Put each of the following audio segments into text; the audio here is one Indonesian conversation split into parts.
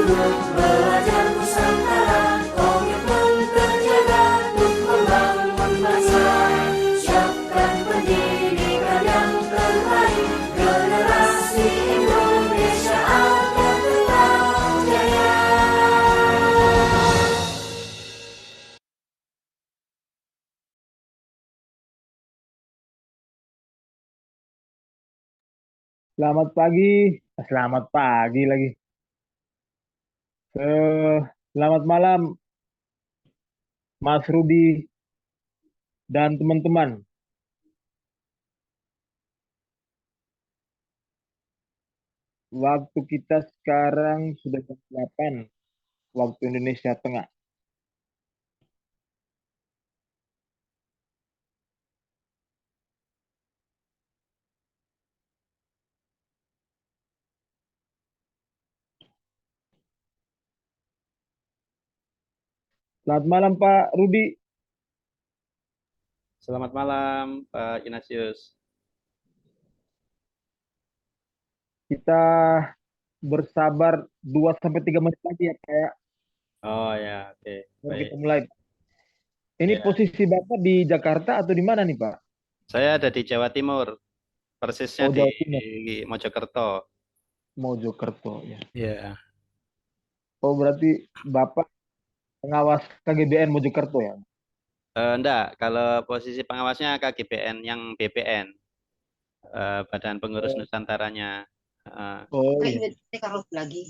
Untuk belajar Nusantara, komitmen terjaga untuk membangun bangsa. Siapkan pendidikan yang terbaik, generasi Indonesia akan tetap jaya. Selamat pagi lagi. Selamat malam, Mas Rudi dan teman-teman. Waktu kita sekarang sudah jam 8, waktu Indonesia Tengah. Selamat malam, Pak Rudi. Selamat malam, Pak Ignatius. Kita bersabar 2 sampai 3 menit lagi ya, Pak ya. Oh ya, oke. Baru Baik. kita mulai. Ini Ya. posisi Bapak di Jakarta atau di mana nih, Pak? Saya ada di Jawa Timur, persisnya Oh, di Jawa Timur, Mojokerto. Mojokerto ya. Ya. Oh, berarti Bapak pengawas KGBN Mojokerto ya? Enggak, kalau posisi pengawasnya KGBN yang BPN, Badan Pengurus Oh, Nusantaranya. Eh, oh iya. Kalau lagi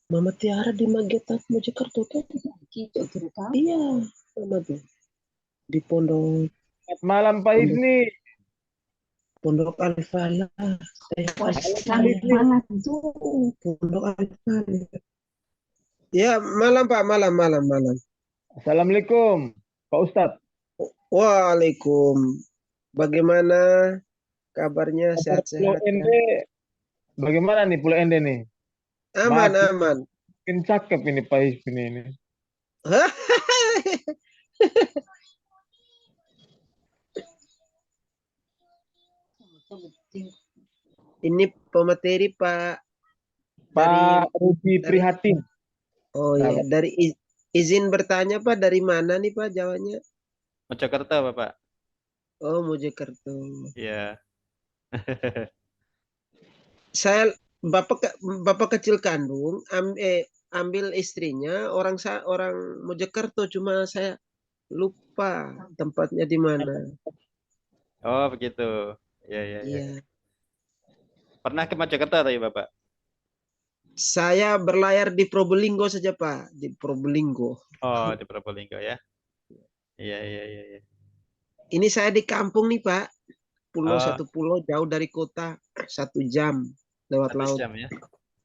Mama Tiara di Magetan Mojokerto tuh hijau cerita. Iya, Mama tuh di Pondok Selamat malam, Pak Hifni. Alif Falah. Pak Hifni. Pondok Alif Falah. Ya, malam Pak, malam. Assalamualaikum, Pak Ustadz. Waalaikum. Bagaimana kabarnya? Kabar Pulau Sehat-sehat kan? Ende, bagaimana nih Pulau Ende nih? Aman. Makin cakep ini Pak Hifni ini. Ini pemateri Pak Pak Rudi Prihatin. Oh iya, dari izin bertanya Pak, dari mana nih Pak Jawanya? Mojokerto, Bapak. Oh, Mojokerto. Ya. Saya bapak kecil kandung ambil istrinya orang Mojokerto, cuma saya lupa tempatnya di mana. Oh, begitu. Ya. Iya. Pernah ke Mojokerto tadi, Bapak? Saya berlayar di Probolinggo saja Pak, di Probolinggo. Oh, di Probolinggo ya. Iya. Ini saya di kampung nih Pak, Oh, satu pulau jauh dari kota, 1 jam lewat 1 laut. jam ya.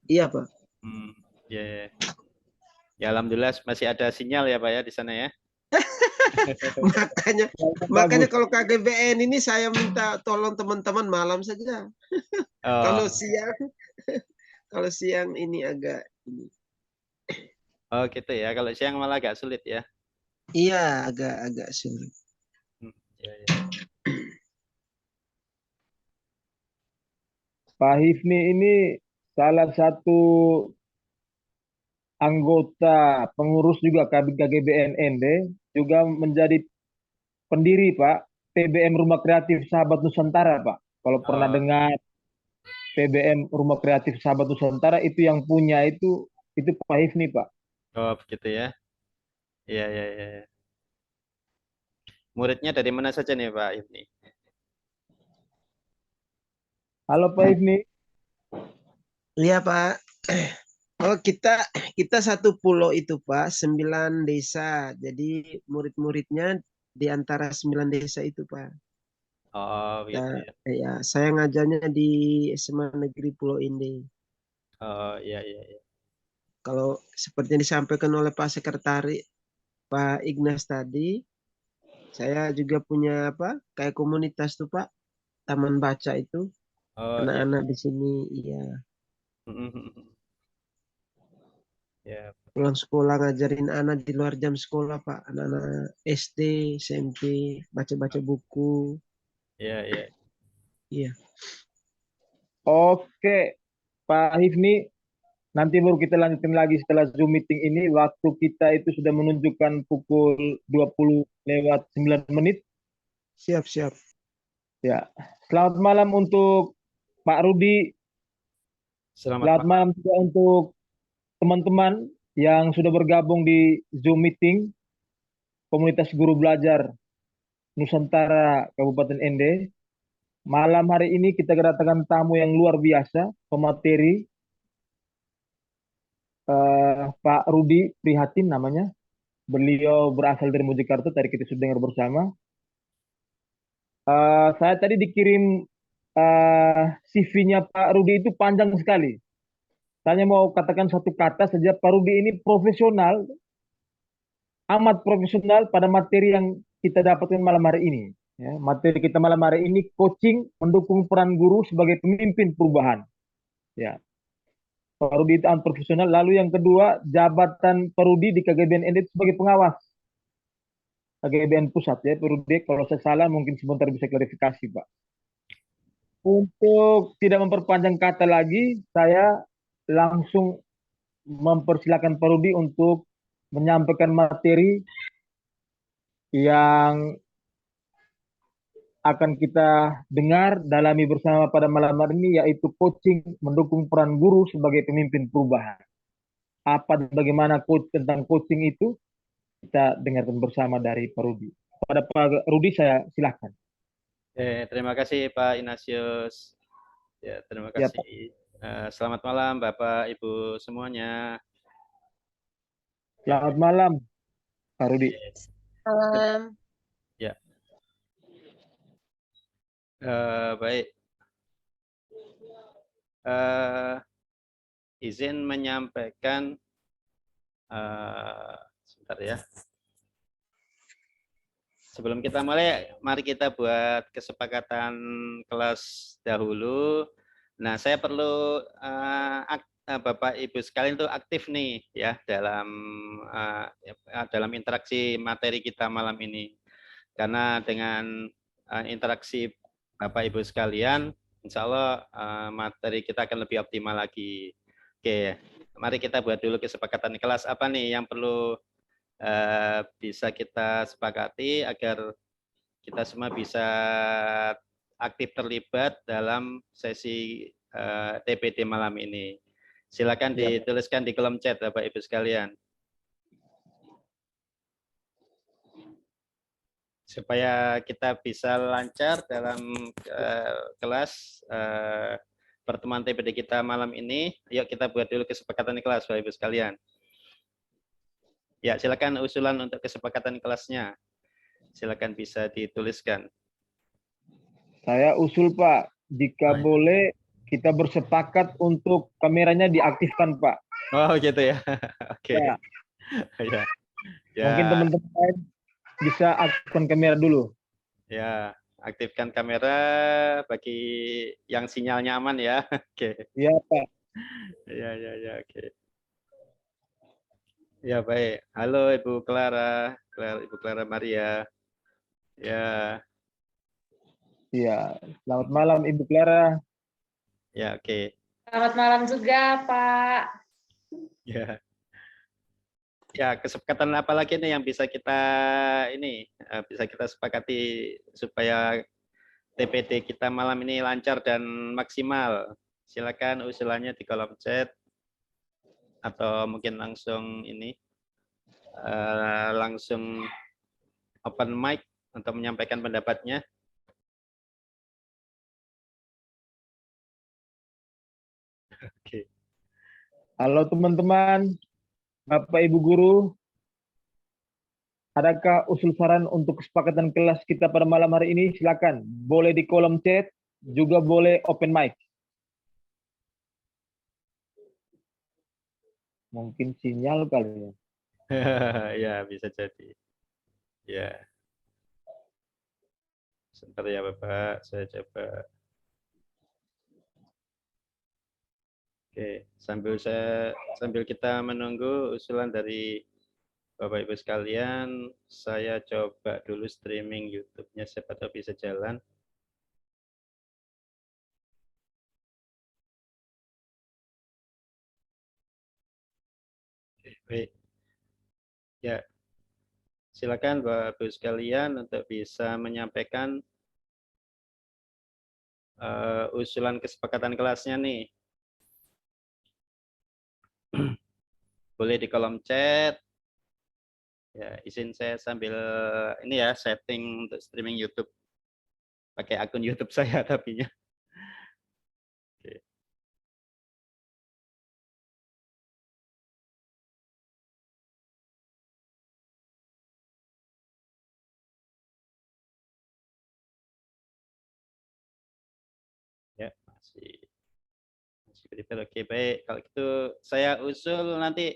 Iya Pak. Ya. Ya, alhamdulillah masih ada sinyal ya, Pak ya di sana ya. makanya kalau KGBN ini saya minta tolong teman-teman malam saja. Oh. Kalau siang ini agak ini. Oh, gitu ya. Kalau siang malah agak sulit ya. Iya, agak sulit. Ya. Pak Hifni ini salah satu anggota pengurus juga KGBN ND, juga menjadi pendiri Pak PBM Rumah Kreatif Sahabat Nusantara Pak. Kalau pernah Oh, dengar PBM Rumah Kreatif Sahabat Nusantara, itu yang punya itu Pak Hifni Pak. oh begitu ya. Iya. Muridnya dari mana saja nih, Pak ini? Halo Pak Hifni. Iya Pak. Oh kita satu pulau itu Pak, 9 desa. Jadi murid-muridnya di antara 9 desa itu Pak. Oh, begitu ya. Ya, saya ngajarnya di SMA Negeri Pulau Indah. Oh, iya. Kalau seperti yang disampaikan oleh Pak Sekretaris Pak Ignas tadi, saya juga punya kayak komunitas tuh Pak, taman baca itu. Oh, iya. Anak-anak di sini, iya. Ya. Pulang sekolah ngajarin anak di luar jam sekolah Pak. Anak-anak SD, SMP, baca-baca buku. Iya. Iya. Oke Pak Hifni, Nanti baru kita lanjutkan lagi setelah Zoom meeting ini. Waktu kita itu sudah menunjukkan pukul 20:09. Siap, siap. Ya, selamat malam untuk Pak Rudi. Selamat Selamat malam. malam juga untuk teman-teman yang sudah bergabung di Zoom meeting Komunitas Guru Belajar Nusantara Kabupaten Ende. Malam hari ini kita kedatangan tamu yang luar biasa, pemateri Pak Rudi Prihatin namanya. Beliau berasal dari Mojokerto, tadi kita sudah dengar bersama. Saya tadi dikirim CV-nya Pak Rudi itu panjang sekali. Saya mau katakan satu kata saja, Pak Rudi ini profesional, amat profesional pada materi yang kita dapatkan malam hari ini. Ya, materi kita malam hari ini coaching mendukung peran guru sebagai pemimpin perubahan. Ya, Pak Rudi itu amat profesional. Lalu yang kedua, jabatan Pak Rudi di KGBN ND sebagai pengawas KGBN Pusat ya, Pak Rudi. Kalau saya salah mungkin sebentar bisa klarifikasi, Pak. Untuk tidak memperpanjang kata lagi, saya langsung mempersilakan Pak Rudi untuk menyampaikan materi yang akan kita dengar, dalami bersama pada malam hari ini, yaitu coaching mendukung peran guru sebagai pemimpin perubahan. Apa dan bagaimana tentang coaching itu, kita dengarkan bersama dari Pak Rudi. Pada Pak Rudi saya silahkan. Terima kasih Pak Ignatius. Ya, terima Ya, kasih. Pak. Selamat malam Bapak Ibu semuanya. Selamat malam, Pak Rudi. Malam. Ya, baik. Izin menyampaikan, sebentar ya. Sebelum kita mulai, mari kita buat kesepakatan kelas dahulu. Nah, saya perlu Bapak Ibu sekalian itu aktif nih ya dalam interaksi materi kita malam ini. Karena dengan interaksi Bapak Ibu sekalian, insya Allah materi kita akan lebih optimal lagi. Oke, mari kita buat dulu kesepakatan kelas apa nih yang perlu bisa kita sepakati agar kita semua bisa aktif terlibat dalam sesi TPD malam ini. Silakan Ya. dituliskan di kolom chat Bapak Ibu sekalian. Supaya kita bisa lancar dalam kelas pertemuan TPD kita malam ini, yuk kita buat dulu kesepakatan kelas Bapak Ibu sekalian. Ya, silakan usulan untuk kesepakatan kelasnya. Silakan bisa dituliskan. Saya usul Pak, jika boleh kita bersepakat untuk kameranya diaktifkan Pak. Oh gitu ya. Oke. Ya. Ya. Mungkin teman-teman lain bisa aktifkan kamera dulu. Ya, aktifkan kamera bagi yang sinyalnya aman ya. Oke. Ya Pak. Ya, oke. Ya baik. Halo Ibu Clara, Ibu Clara Maria. Ya. Ya, selamat malam Ibu Clara. Ya, oke. Selamat malam juga, Pak. Ya. Ya, kesepakatan apa lagi nih yang bisa kita sepakati supaya TPD kita malam ini lancar dan maksimal. Silakan usulannya di kolom chat atau mungkin langsung langsung open mic untuk menyampaikan pendapatnya. Oke. Halo teman-teman, Bapak Ibu Guru, adakah usul saran untuk kesepakatan kelas kita pada malam hari ini? Silakan, boleh di kolom chat, juga boleh open mic. Mungkin sinyal kali ya. Ya, bisa jadi. Ya. Sebentar ya Bapak, saya coba. Oke, sambil kita menunggu usulan dari Bapak Ibu sekalian, saya coba dulu streaming YouTube-nya, siapa tahu bisa jalan. Baik. Ya, silakan Bapak Ibu sekalian untuk bisa menyampaikan usulan kesepakatan kelasnya nih. Boleh di kolom chat. Ya, izin saya sambil ini ya setting untuk streaming YouTube. Pakai akun YouTube saya tapi ya. Oke. Ya, masih prepare. Oke, baik. Kalau gitu saya usul nanti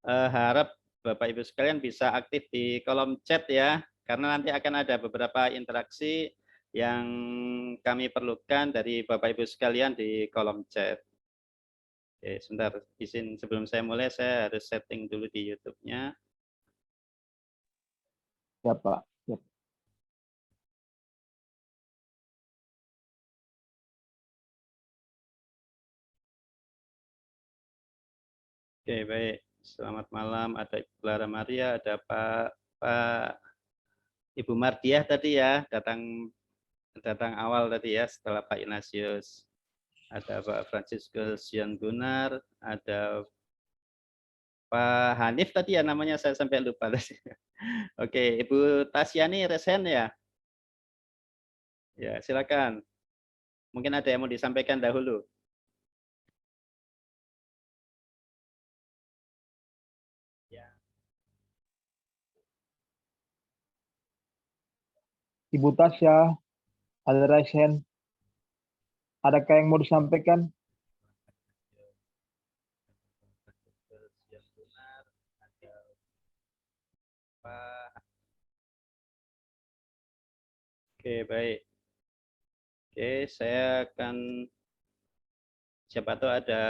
harap Bapak Ibu sekalian bisa aktif di kolom chat ya, karena nanti akan ada beberapa interaksi yang kami perlukan dari Bapak Ibu sekalian di kolom chat. Oke, sebentar, izin sebelum saya mulai saya harus setting dulu di YouTube-nya. Ya, Pak. Ya. Oke, baik. Selamat malam. Ada Ibu Clara Maria, ada Ibu Mardiah tadi ya, datang awal tadi ya setelah Pak Ignatius. Ada Pak Franciscus Sion Gunar, ada Pak Hanif tadi ya namanya saya sampai lupa. Oke, Ibu Tasyani resen ya. Ya, silakan. Mungkin ada yang mau disampaikan dahulu. Ya. Ibu Tasya, ada Raisen, adakah yang mau disampaikan? Oke, baik. Oke, saya akan siapa tahu ada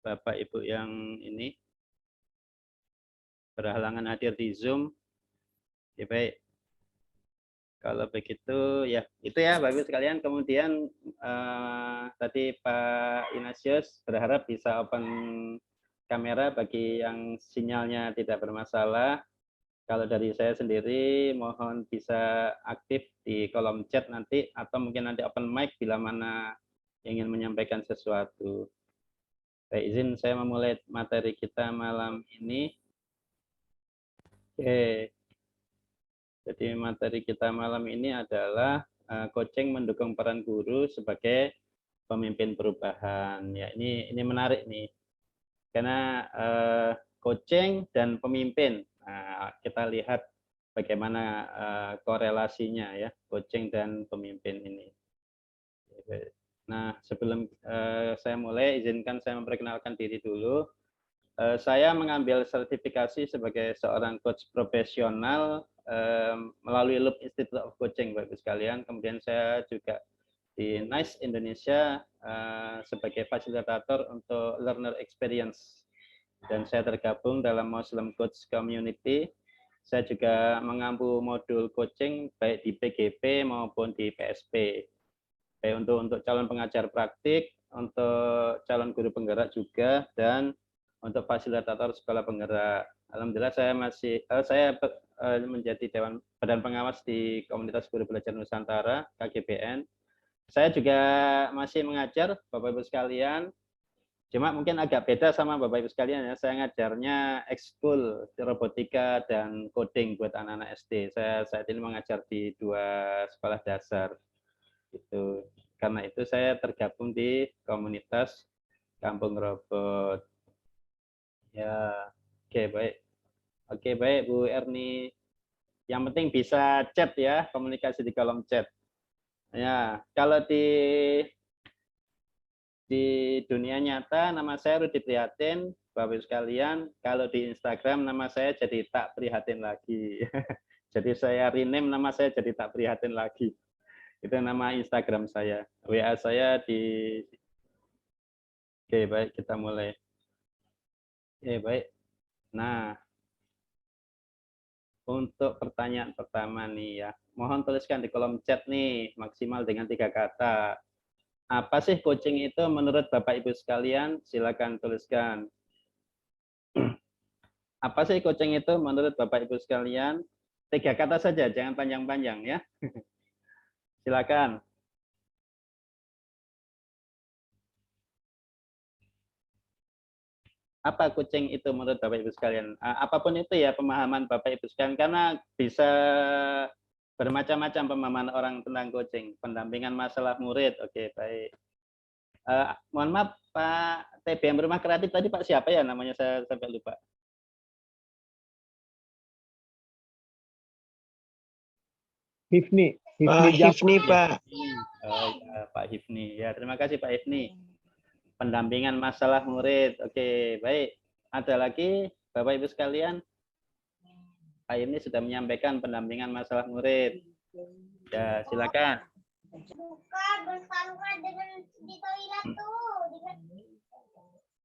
Bapak Ibu yang ini berhalangan hadir di Zoom. Oke, baik. Kalau begitu ya itu ya Bapak Ibu sekalian. Kemudian tadi Pak Ignatius berharap bisa open kamera bagi yang sinyalnya tidak bermasalah. Kalau dari saya sendiri mohon bisa aktif di kolom chat nanti atau mungkin nanti open mic bila mana ingin menyampaikan sesuatu. Baik, izin saya memulai materi kita malam ini. Oke. Jadi materi kita malam ini adalah coaching mendukung peran guru sebagai pemimpin perubahan. Ya, ini menarik nih. Karena coaching dan pemimpin. Nah, kita lihat bagaimana korelasinya ya, coaching dan pemimpin ini. Nah, sebelum saya mulai, izinkan saya memperkenalkan diri dulu. Saya mengambil sertifikasi sebagai seorang coach profesional melalui Loop Institute of Coaching, Bapak Ibu sekalian. Kemudian saya juga di NICE Indonesia sebagai fasilitator untuk learner experience. Dan saya tergabung dalam Muslim Coach Community. Saya juga mengampu modul coaching baik di PGP maupun di PSP. Baik untuk calon pengajar praktik, untuk calon guru penggerak juga, dan untuk fasilitator sekolah penggerak. Alhamdulillah saya menjadi badan pengawas di Komunitas Guru Belajar Nusantara KGBN. Saya juga masih mengajar Bapak Ibu sekalian. Cuma mungkin agak beda sama Bapak Ibu sekalian ya. Saya ngajarnya ekskul robotika dan coding buat anak-anak SD. Saya saat ini mengajar di 2 sekolah dasar. Itu. Karena itu saya tergabung di komunitas Kampung Robot. Ya, oke baik. Oke baik Bu Erni. Yang penting bisa chat ya, komunikasi di kolom chat. Ya, kalau di dunia nyata nama saya Rudi Prihatin, Bapak Ibu sekalian. Kalau di Instagram nama saya jadi Tak Prihatin lagi. Jadi saya rename nama saya jadi Tak Prihatin lagi. Itu nama Instagram saya. WA saya di Oke, baik kita mulai. Oke, baik. Nah, untuk pertanyaan pertama nih ya, mohon tuliskan di kolom chat nih, maksimal dengan 3 kata. Apa sih coaching itu menurut Bapak Ibu sekalian? Silakan tuliskan. Apa sih coaching itu menurut Bapak Ibu sekalian? 3 kata saja, jangan panjang-panjang ya. Silakan. Apa coaching itu menurut Bapak Ibu sekalian? Apapun itu ya pemahaman Bapak Ibu sekalian, karena bisa bermacam-macam pemahaman orang tentang coaching. Pendampingan masalah murid, oke baik. Mohon maaf Pak TBM Rumah Kreatif tadi Pak siapa ya namanya, saya sampai lupa. Hifni, Pak Jafar. Hifni, Pak. Oh, ya, Pak Hifni. Ya, terima kasih Pak Hifni. Pendampingan masalah murid. Oke, baik. Ada lagi Bapak Ibu sekalian? Pak Hifni sudah menyampaikan pendampingan masalah murid. Ya, silakan.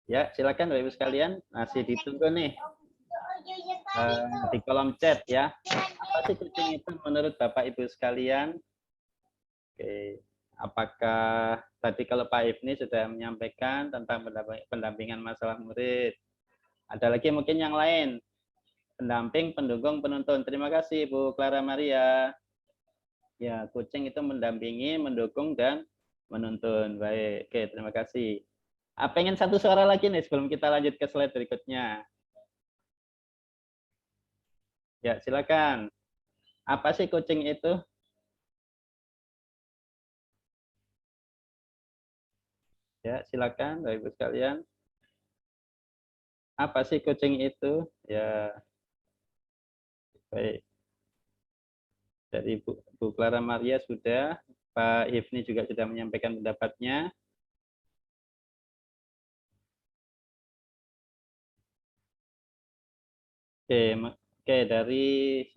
Ya, silakan Bapak Ibu sekalian. Masih ditunggu nih. Di kolom chat ya. Apa sih coaching itu menurut Bapak Ibu sekalian? Oke. Apakah tadi kalau Pak Hifni sudah menyampaikan tentang pendampingan masalah murid? Ada lagi mungkin yang lain? Pendamping, pendukung, penuntun. Terima kasih Bu Clara Maria. Ya, coaching itu mendampingi, mendukung, dan menuntun. Baik, oke, terima kasih. Pengen satu suara lagi nih sebelum kita lanjut ke slide berikutnya. Ya, silakan. Apa sih coaching itu? Ya, silakan Bapak Ibu sekalian. Apa sih coaching itu? Ya, baik. Dari Bu Clara Maria sudah, Pak Hifni juga sudah menyampaikan pendapatnya. Oke, dari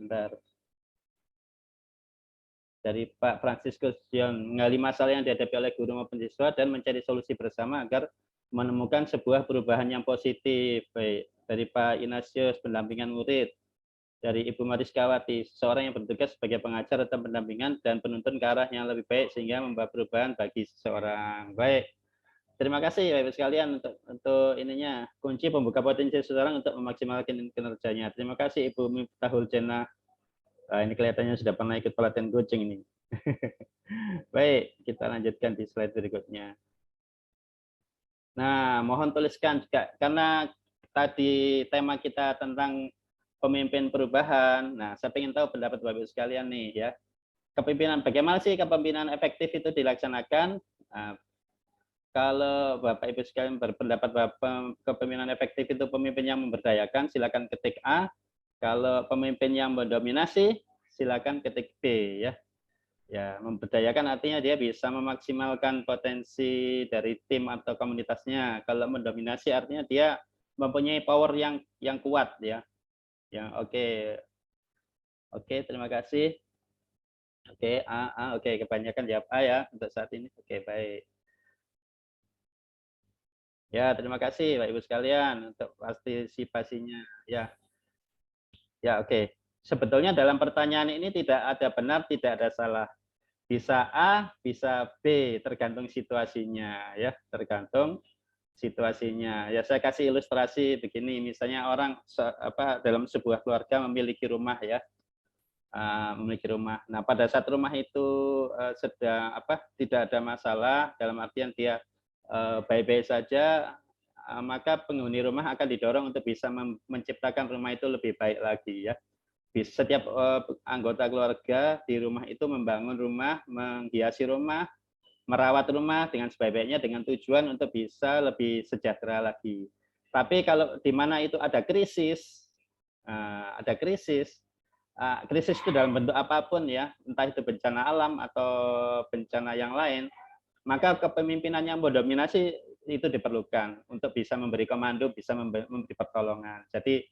Pak Franciscus John, menggali masalah yang dihadapi oleh guru maupun siswa dan mencari solusi bersama agar menemukan sebuah perubahan yang positif. Baik, dari Pak Ignatius, pendampingan murid. Dari Ibu Mariskawati, seseorang yang bertugas sebagai pengajar atau pendampingan dan penuntun ke arah yang lebih baik sehingga membawa perubahan bagi seseorang. Baik, terima kasih Bapak Ibu sekalian untuk ininya, kunci pembuka potensi seseorang untuk memaksimalkan kinerjanya. Terima kasih Ibu Miftahul Jannah. Ini kelihatannya sudah pernah ikut pelatihan coaching ini. Baik, kita lanjutkan di slide berikutnya. Nah, mohon tuliskan juga, karena tadi tema kita tentang pemimpin perubahan. Nah, saya ingin tahu pendapat Bapak Ibu sekalian nih ya. Kepemimpinan, bagaimana sih kepemimpinan efektif itu dilaksanakan? Nah, kalau Bapak Ibu sekalian berpendapat bahwa kepemimpinan efektif itu pemimpin yang memberdayakan, silakan ketik A. Kalau pemimpin yang mendominasi, silakan ketik B ya. Ya, memberdayakan artinya dia bisa memaksimalkan potensi dari tim atau komunitasnya. Kalau mendominasi artinya dia mempunyai power yang kuat ya. Ya, oke. Oke, terima kasih. Oke, oke, kebanyakan jawab A ya untuk saat ini. Oke, baik. Ya, terima kasih Bapak Ibu sekalian untuk partisipasinya. Ya. Ya, oke. Sebetulnya dalam pertanyaan ini tidak ada benar, tidak ada salah. Bisa A, bisa B, tergantung situasinya ya, tergantung situasinya. Ya, saya kasih ilustrasi begini, misalnya orang dalam sebuah keluarga memiliki rumah ya. Memiliki rumah. Nah, pada saat rumah itu sedang tidak ada masalah, dalam artian dia baik-baik saja, maka penghuni rumah akan didorong untuk bisa menciptakan rumah itu lebih baik lagi ya. Setiap anggota keluarga di rumah itu membangun rumah, menghiasi rumah, merawat rumah dengan sebaik-baiknya dengan tujuan untuk bisa lebih sejahtera lagi. Tapi kalau di mana itu ada krisis, krisis itu dalam bentuk apapun ya, entah itu bencana alam atau bencana yang lain, maka kepemimpinan yang mendominasi itu diperlukan untuk bisa memberi komando, bisa memberi pertolongan. Jadi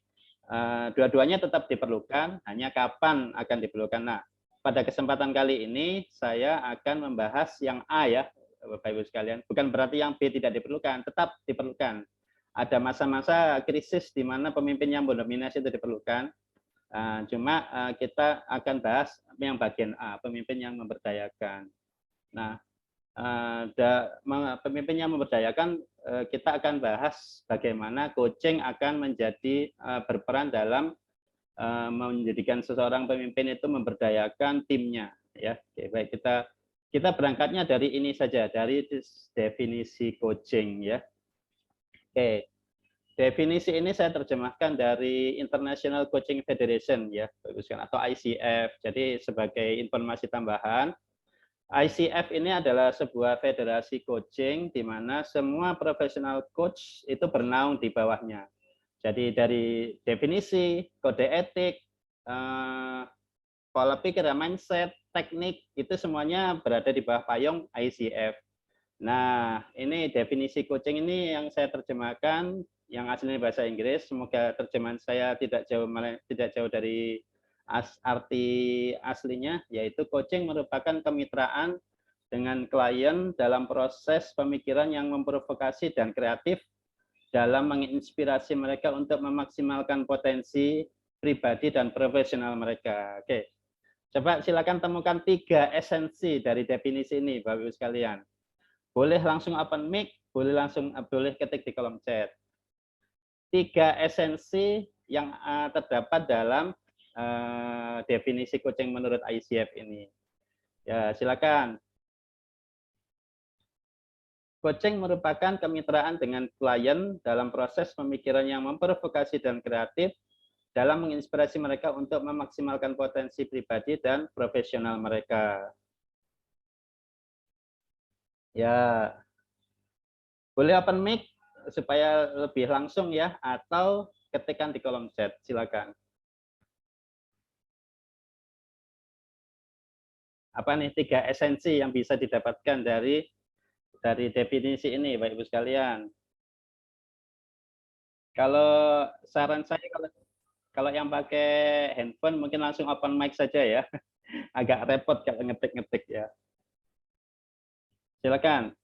dua-duanya tetap diperlukan, hanya kapan akan diperlukan. Nah, pada kesempatan kali ini saya akan membahas yang A ya, Bapak Ibu sekalian. Bukan berarti yang B tidak diperlukan, tetap diperlukan. Ada masa-masa krisis di mana pemimpin yang mendominasi itu diperlukan. Cuma kita akan bahas yang bagian A, pemimpin yang memberdayakan. Nah, pemimpin yang memberdayakan, kita akan bahas bagaimana coaching akan menjadi berperan dalam menjadikan seseorang pemimpin itu memberdayakan timnya, ya. Oke, baik, kita berangkatnya dari ini saja, dari definisi coaching, ya. Oke, definisi ini saya terjemahkan dari International Coaching Federation, ya, atau ICF. Jadi sebagai informasi tambahan, ICF ini adalah sebuah federasi coaching di mana semua profesional coach itu bernaung di bawahnya. Jadi dari definisi, kode etik, pola pikir, mindset, teknik, itu semuanya berada di bawah payung ICF. Nah, ini definisi coaching ini yang saya terjemahkan, yang aslinya bahasa Inggris. Semoga terjemahan saya tidak jauh dari arti aslinya, yaitu coaching merupakan kemitraan dengan klien dalam proses pemikiran yang memprovokasi dan kreatif dalam menginspirasi mereka untuk memaksimalkan potensi pribadi dan profesional mereka. Oke, coba silakan temukan 3 esensi dari definisi ini, Bapak Ibu sekalian. Boleh langsung open mic, boleh ketik di kolom chat. 3 esensi yang terdapat dalam definisi coaching menurut ICF ini. Ya, silakan. Coaching merupakan kemitraan dengan klien dalam proses pemikiran yang memprovokasi dan kreatif dalam menginspirasi mereka untuk memaksimalkan potensi pribadi dan profesional mereka. Ya, boleh open mic supaya lebih langsung ya, atau ketikkan di kolom chat, silakan. Apa nih 3 esensi yang bisa didapatkan dari definisi ini, Bapak Ibu sekalian? Kalau saran saya, kalau yang pakai handphone mungkin langsung open mic saja ya. Agak repot kalau ngetik-ngetik ya. Silakan.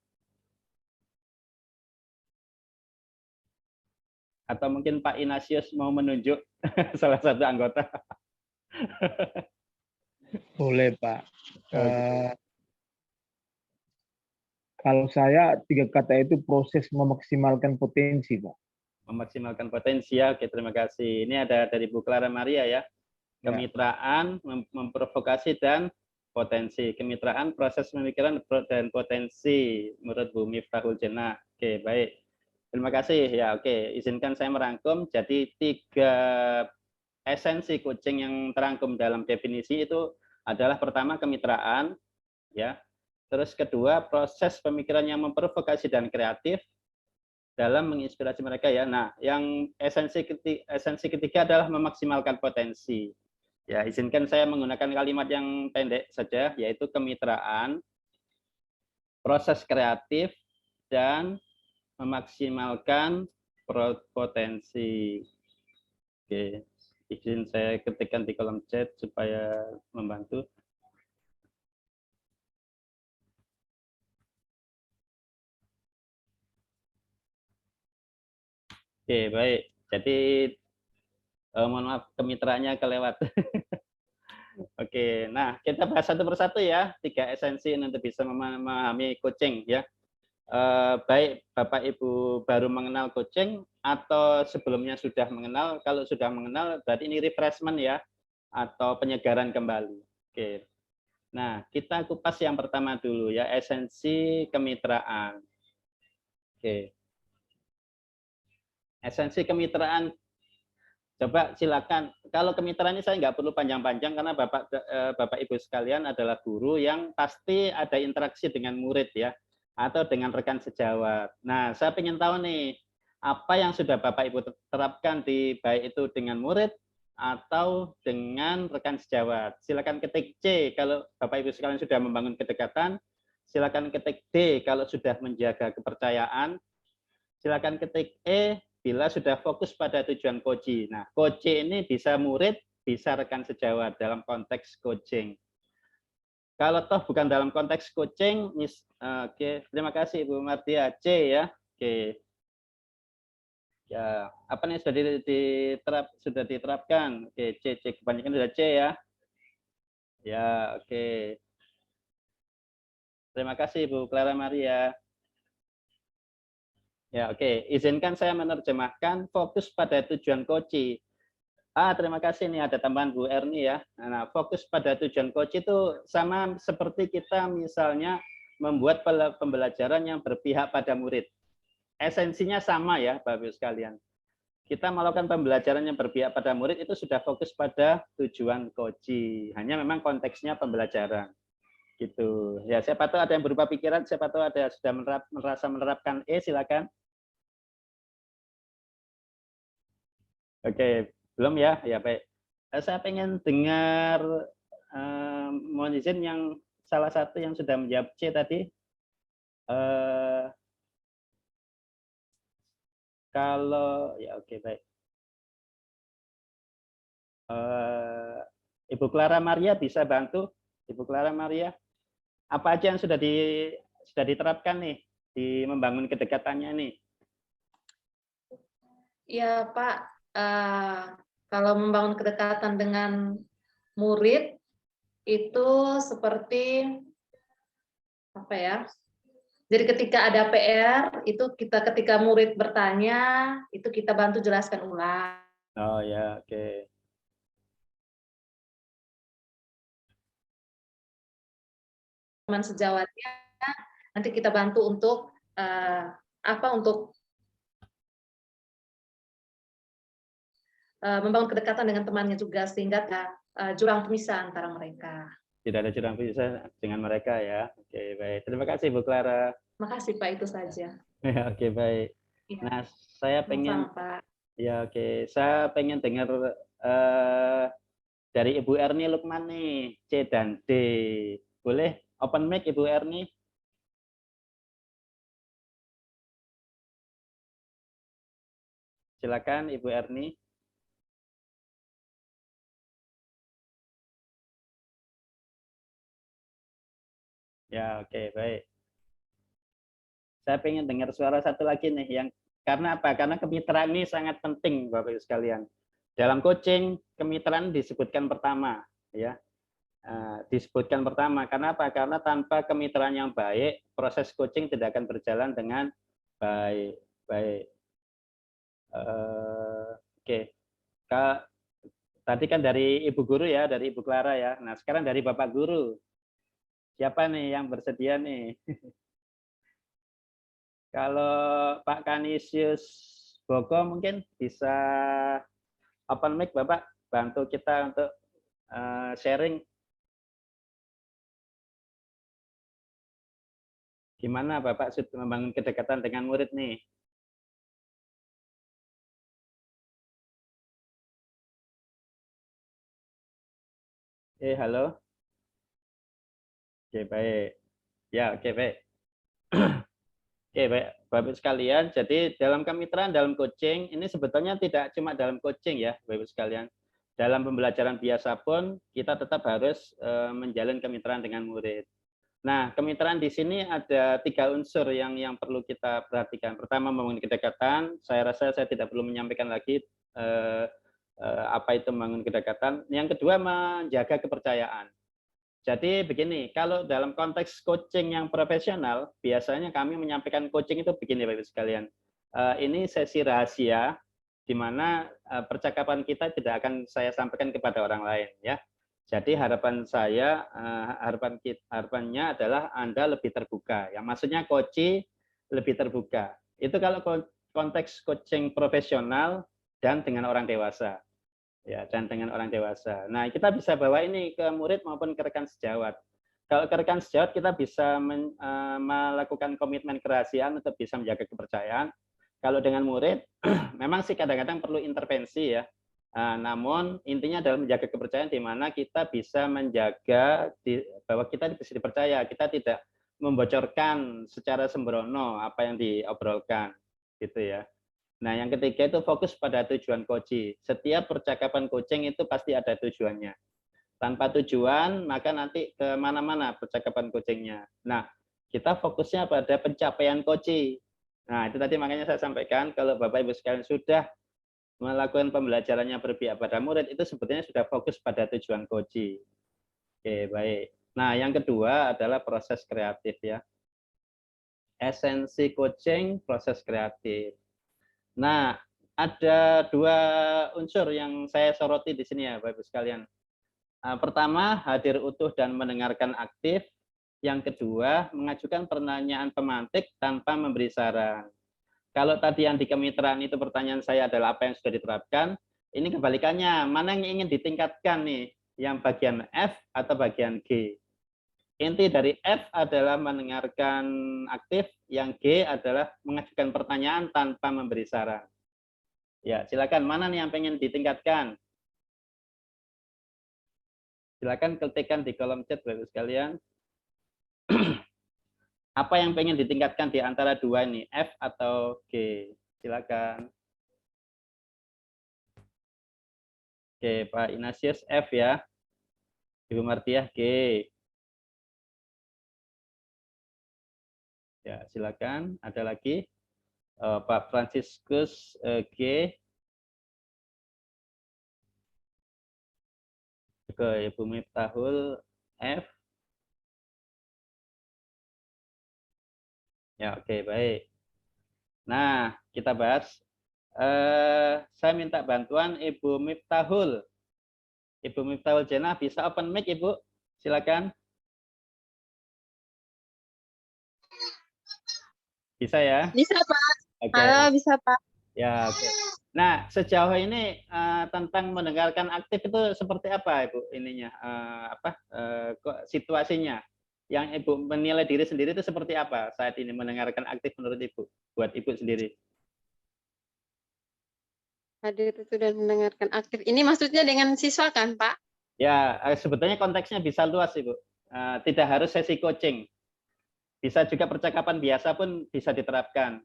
Atau mungkin Pak Ignatius mau menunjuk salah satu anggota. Boleh, Pak. Kalau saya 3 kata itu proses memaksimalkan potensi, Pak. Memaksimalkan potensi ya. Oke, terima kasih. Ini ada dari Bu Clara Maria ya. Kemitraan, memprovokasi dan potensi. Kemitraan, proses pemikiran dan potensi menurut Bu Miftahul Jannah. Oke, baik. Terima kasih ya. Oke, izinkan saya merangkum. Jadi 3 esensi coaching yang terangkum dalam definisi itu adalah pertama kemitraan, ya. Terus kedua proses pemikiran yang memprovokasi dan kreatif dalam menginspirasi mereka ya. Nah, yang esensi ketiga adalah memaksimalkan potensi. Ya, izinkan saya menggunakan kalimat yang pendek saja, yaitu kemitraan, proses kreatif, dan memaksimalkan potensi. Oke, izin saya ketikkan di kolom chat supaya membantu. Oke, baik. Jadi mohon maaf kemitraannya kelewat. Oke, nah kita bahas satu persatu ya, 3 esensi untuk bisa memahami coaching ya. Baik Bapak Ibu baru mengenal coaching atau sebelumnya sudah mengenal. Kalau sudah mengenal berarti ini refreshment ya, atau penyegaran kembali. Oke. Nah, kita kupas yang pertama dulu ya, esensi kemitraan. Oke. Esensi kemitraan, coba silakan. Kalau kemitraan ini saya nggak perlu panjang-panjang karena Bapak Ibu sekalian adalah guru yang pasti ada interaksi dengan murid ya, atau dengan rekan sejawat. Nah, saya ingin tahu nih, apa yang sudah Bapak Ibu terapkan baik itu dengan murid atau dengan rekan sejawat. Silakan ketik C kalau Bapak Ibu sekalian sudah membangun kedekatan. Silakan ketik D kalau sudah menjaga kepercayaan. Silakan ketik E bila sudah fokus pada tujuan coaching. Nah, coaching ini bisa murid, bisa rekan sejawat dalam konteks coaching. Kalau toh bukan dalam konteks coaching, oke, terima kasih Ibu Mardia, C ya. Oke. Ya, apa nih sudah diterapkan? Oke, C kebanyakan sudah C ya. Ya, oke. Terima kasih Bu Clara Maria. Ya, oke. Izinkan saya menerjemahkan fokus pada tujuan Koci. Terima kasih nih ada tambahan Bu Erni ya. Nah, fokus pada tujuan Koci itu sama seperti kita misalnya membuat pembelajaran yang berpihak pada murid. Esensinya sama ya, Bapak Ibu sekalian. Kita melakukan pembelajaran yang berpihak pada murid itu sudah fokus pada tujuan Koci. Hanya memang konteksnya pembelajaran. Gitu. Ya, siapa tahu ada yang berubah pikiran, siapa tahu ada yang sudah merasa menerapkan silakan. Oke, belum ya? Ya baik. Saya pengen dengar mohon izin yang salah satu yang sudah menjawab C tadi. Kalau ya oke baik. Ibu Clara Maria bisa bantu? Ibu Clara Maria, apa aja yang sudah diterapkan nih di membangun kedekatannya nih? Ya, Pak. Kalau membangun kedekatan dengan murid itu seperti apa ya? Jadi ketika ada PR itu ketika murid bertanya itu kita bantu jelaskan ulang. Oh ya, oke. Teman sejawatnya nanti kita bantu untuk untuk membangun kedekatan dengan temannya juga sehingga jurang pemisah antara mereka. Tidak ada jurang pisah dengan mereka ya. Oke, baik. Terima kasih Bu Clara. Makasih Pak, itu saja. Oke, baik. Ya, Nah, saya pengen Pak. ya oke, saya pengen dengar dari Ibu Erni Lukman nih, C dan D. Boleh open mic Ibu Erni? Silakan Ibu Erni. Ya, oke, baik. Saya pengen dengar suara satu lagi nih yang karena apa? Karena kemitraan ini sangat penting Bapak Ibu sekalian. Dalam coaching kemitraan disebutkan pertama, ya. Disebutkan pertama. Karena apa? Karena tanpa kemitraan yang baik, proses coaching tidak akan berjalan dengan baik. Baik. Oke. Tadi kan dari Ibu Guru ya, dari Ibu Clara ya. Nah, sekarang dari Bapak Guru. Siapa nih yang bersedia nih? Kalau Pak Kanisius Boko mungkin bisa open mic Bapak, bantu kita untuk sharing gimana Bapak sudah membangun kedekatan dengan murid nih. Halo. Oke, baik. Ya, oke, baik. Oke, baik. Bapak sekalian, jadi dalam kemitraan, dalam coaching, ini sebetulnya tidak cuma dalam coaching ya, Bapak sekalian. Dalam pembelajaran biasa pun, kita tetap harus menjalin kemitraan dengan murid. Nah, kemitraan di sini ada 3 unsur yang perlu kita perhatikan. Pertama, membangun kedekatan. Saya rasa saya tidak perlu menyampaikan lagi apa itu membangun kedekatan. Yang kedua, menjaga kepercayaan. Jadi begini, kalau dalam konteks coaching yang profesional, biasanya kami menyampaikan coaching itu begini, Bapak Ibu sekalian. Ini sesi rahasia, di mana percakapan kita tidak akan saya sampaikan kepada orang lain, ya. Jadi harapan saya, harapannya adalah Anda lebih terbuka. Yang maksudnya coaching lebih terbuka. Itu kalau konteks coaching profesional dan dengan orang dewasa. Ya, dan dengan orang dewasa. Nah, kita bisa bawa ini ke murid maupun ke rekan sejawat. Kalau ke rekan sejawat, kita bisa melakukan komitmen kerahasiaan untuk bisa menjaga kepercayaan. Kalau dengan murid, memang sih kadang-kadang perlu intervensi ya. Namun intinya adalah menjaga kepercayaan di mana kita bisa menjaga bahwa kita bisa dipercaya, kita tidak membocorkan secara sembrono apa yang diobrolkan, gitu ya. Nah, yang ketiga itu fokus pada tujuan coaching. Setiap percakapan coaching itu pasti ada tujuannya. Tanpa tujuan, maka nanti kemana-mana percakapan coachingnya. Nah, kita fokusnya pada pencapaian coaching. Nah, itu tadi makanya saya sampaikan, kalau Bapak Ibu sekalian sudah melakukan pembelajarannya berpihak pada murid, itu sebetulnya sudah fokus pada tujuan coaching. Oke, baik. Nah, yang kedua adalah proses kreatif ya. Esensi coaching, proses kreatif. Nah, ada dua unsur yang saya soroti di sini ya, Bapak Ibu sekalian. Pertama, hadir utuh dan mendengarkan aktif. Yang kedua, mengajukan pertanyaan pemantik tanpa memberi saran. Kalau tadi yang di kemitraan itu pertanyaan saya adalah apa yang sudah diterapkan, ini kebalikannya, mana yang ingin ditingkatkan nih, yang bagian F atau bagian G. Inti dari F adalah mendengarkan aktif, yang G adalah mengajukan pertanyaan tanpa memberi saran. Ya, silakan mana nih yang pengen ditingkatkan? Silakan ketikkan di kolom chat Bapak sekalian. Apa yang pengen ditingkatkan di antara dua ini, F atau G? Silakan. Oke, Pak Ignatius F ya. Ibu Martiah G. Ya, silakan. Ada lagi Pak Franciscus G. Ke Ibu Miftahul F. Ya, oke, baik. Nah, kita bahas. Saya minta bantuan Ibu Miftahul. Ibu Miftahul Jenah, bisa open mic, Ibu? Silakan. Bisa ya? Bisa, Pak. Oke. Halo, bisa, Pak. Ya, oke. Nah, sejauh ini tentang mendengarkan aktif itu seperti apa, Ibu? Ininya, situasinya? Yang Ibu menilai diri sendiri itu seperti apa saat ini mendengarkan aktif menurut Ibu? Buat Ibu sendiri. Hadir itu dan mendengarkan aktif. Ini maksudnya dengan siswa kan, Pak? Ya, sebetulnya konteksnya bisa luas, Ibu. Tidak harus sesi coaching. Bisa juga percakapan biasa pun bisa diterapkan.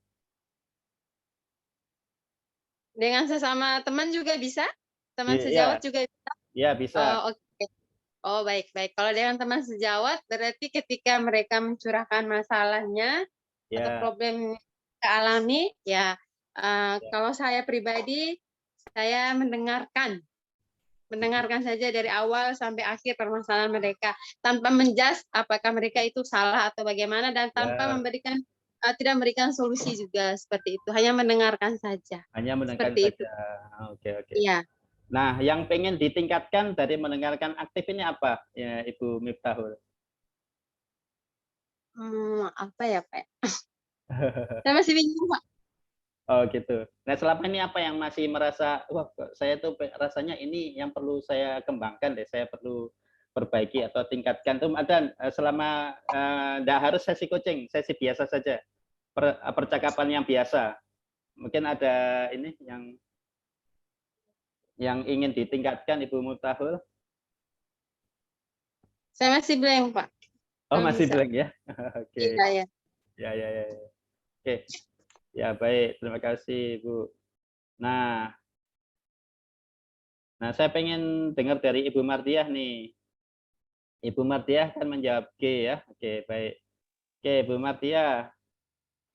Dengan sesama teman juga bisa? Teman Iya. sejawat juga bisa? Ya, bisa. Oh, oke. Oh, baik-baik. Kalau dengan teman sejawat, berarti ketika mereka mencurahkan masalahnya atau Ya, problem yang alami, ya, kalau saya pribadi, saya mendengarkan saja dari awal sampai akhir permasalahan mereka tanpa menjudge apakah mereka itu salah atau bagaimana dan tanpa ya. tidak memberikan solusi juga seperti itu, hanya mendengarkan saja. Hanya mendengarkan Seperti itu. saja. Oke, oke. Iya. Nah, yang pengen ditingkatkan dari mendengarkan aktif ini apa, ya, Ibu Miftahul? Apa ya, Pak? Saya masih bingung, Pak. Oh, gitu. Nah, selama ini apa yang masih merasa, wah, saya tuh rasanya ini yang perlu saya kembangkan deh, saya perlu perbaiki atau tingkatkan tuh ada selama enggak harus sesi coaching, sesi biasa saja. Percakapan yang biasa. Mungkin ada ini yang ingin ditingkatkan Ibu Miftahul? Saya masih blank, Pak. Oh, Belum masih bisa. blank ya? Oke. Iya, ya. Ya. Oke. Ya, baik. Terima kasih, Bu. Nah, saya pengen dengar dari Ibu Martiah nih. Ibu Martiah kan menjawab G ya. Oke, baik. Oke, Bu Martiah.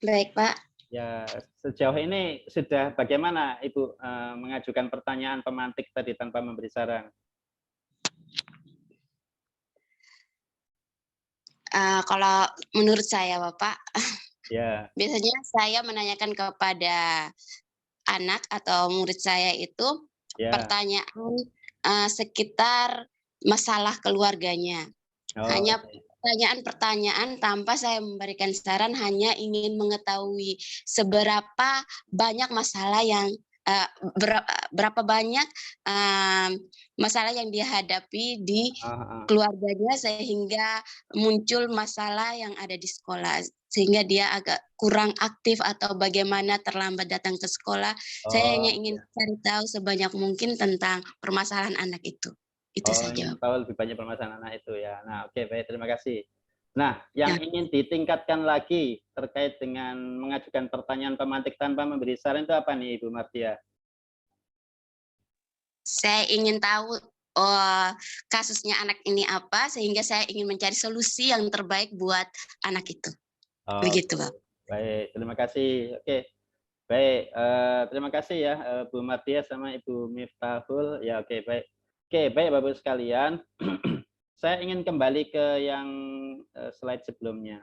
Baik, Pak. Ya, sejauh ini sudah bagaimana Ibu mengajukan pertanyaan pemantik tadi tanpa memberi saran? Kalau menurut saya, Bapak, Ya, biasanya saya menanyakan kepada anak atau murid saya itu ya. pertanyaan sekitar masalah keluarganya. Oh, Hanya oke. pertanyaan-pertanyaan tanpa saya memberikan saran, hanya ingin mengetahui seberapa banyak masalah yang berapa banyak masalah yang dia hadapi di keluarganya sehingga muncul masalah yang ada di sekolah, sehingga dia agak kurang aktif atau bagaimana terlambat datang ke sekolah. Saya hanya ingin cari tahu sebanyak mungkin tentang permasalahan anak itu. Itu saja. Ingin tahu lebih banyak permasalahan anak itu ya. Nah, oke, baik, terima kasih. Nah, yang ingin ditingkatkan lagi terkait dengan mengajukan pertanyaan pemantik tanpa memberi saran itu apa nih, Ibu Martiah? Saya ingin tahu kasusnya anak ini apa, sehingga saya ingin mencari solusi yang terbaik buat anak itu. Begitu, Pak. Baik, terima kasih. Oke, baik. Terima kasih ya, Bu Martiah sama Ibu Miftahul. Ya, oke, baik. Oke, baik, Bapak sekalian. saya ingin kembali ke yang slide sebelumnya.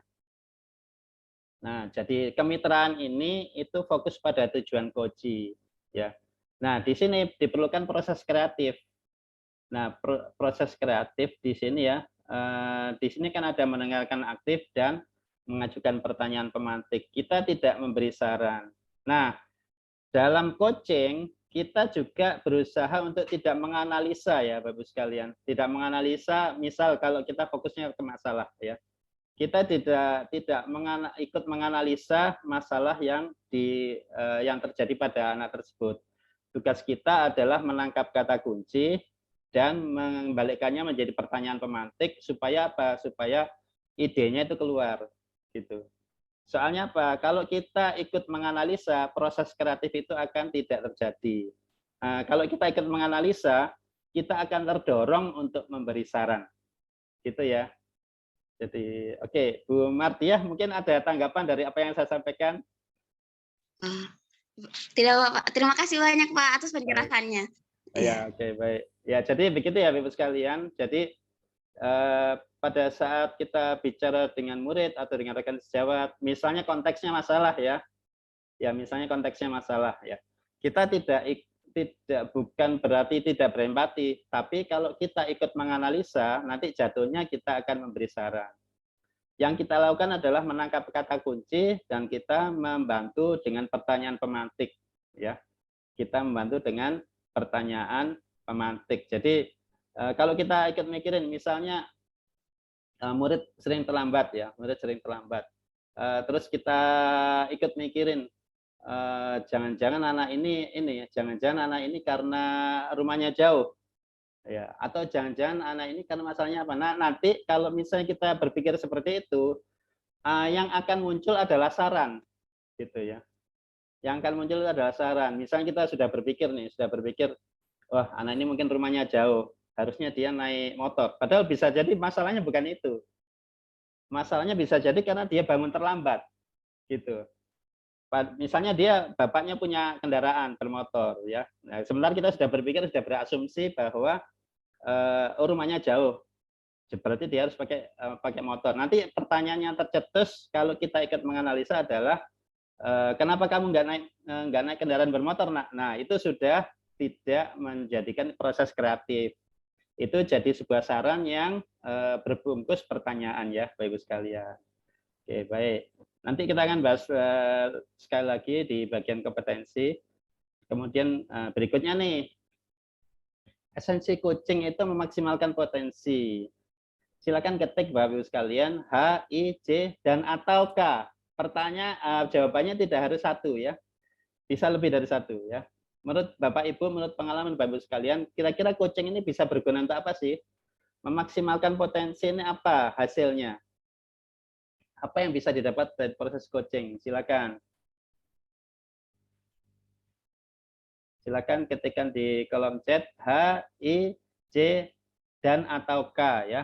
Nah, jadi kemitraan ini itu fokus pada tujuan Koji, ya. Nah, di sini diperlukan proses kreatif. Nah, proses kreatif di sini ya, di sini kan ada mendengarkan aktif dan mengajukan pertanyaan pemantik. Kita tidak memberi saran. Nah, dalam coaching kita juga berusaha untuk tidak menganalisa ya, Bapak sekalian. Tidak menganalisa, misal kalau kita fokusnya ke masalah ya. Kita tidak ikut menganalisa masalah yang terjadi pada anak tersebut. Tugas kita adalah menangkap kata kunci dan membalikkannya menjadi pertanyaan pemantik supaya apa? Supaya idenya itu keluar gitu. Soalnya apa? Kalau kita ikut menganalisa, proses kreatif itu akan tidak terjadi. Kalau kita ikut menganalisa, kita akan terdorong untuk memberi saran. Gitu ya. Jadi, oke, Bu Martiah, mungkin ada tanggapan dari apa yang saya sampaikan? Terima kasih banyak Pak atas penjelasannya. Ya, oke, baik. Ya, jadi begitu ya, Bapak sekalian. Jadi pada saat kita bicara dengan murid atau dengan rekan sejawat, misalnya konteksnya masalah ya, misalnya konteksnya masalah ya, kita bukan berarti tidak berempati, tapi kalau kita ikut menganalisa, nanti jatuhnya kita akan memberi saran. Yang kita lakukan adalah menangkap kata kunci dan kita membantu dengan pertanyaan pemantik ya. Kita membantu dengan pertanyaan pemantik. Jadi kalau kita ikut mikirin misalnya murid sering terlambat ya, terus kita ikut mikirin jangan-jangan anak ini jangan-jangan anak ini karena rumahnya jauh ya, atau jangan-jangan anak ini karena masalahnya apa. Nah, nanti kalau misalnya kita berpikir seperti itu, yang akan muncul adalah saran gitu ya. Yang akan muncul adalah saran. Misalnya kita sudah berpikir, wah anak ini mungkin rumahnya jauh, harusnya dia naik motor. Padahal bisa jadi masalahnya bukan itu. Masalahnya bisa jadi karena dia bangun terlambat gitu. Misalnya dia bapaknya punya kendaraan bermotor ya. Nah, sebentar kita sudah berpikir, sudah berasumsi bahwa rumahnya jauh, berarti dia harus pakai motor. Nanti pertanyaan yang tercetus kalau kita ikut menganalisa adalah kenapa kamu nggak naik kendaraan bermotor? Nah, itu sudah tidak menjadikan proses kreatif. Itu jadi sebuah saran yang berbungkus pertanyaan ya, Bapak Ibu sekalian. Oke, baik. Nanti kita akan bahas sekali lagi di bagian kompetensi. Kemudian berikutnya nih, esensi coaching itu memaksimalkan potensi. Silakan ketik Bapak Ibu sekalian H, I, J, dan atau K. Jawabannya tidak harus satu ya. Bisa lebih dari satu ya. Menurut Bapak Ibu, menurut pengalaman Bapak Ibu sekalian, kira-kira coaching ini bisa berguna untuk apa sih? Memaksimalkan potensi ini apa hasilnya? Apa yang bisa didapat dari proses coaching? Silakan. Silakan ketikkan di kolom chat H, I, J, dan atau K ya.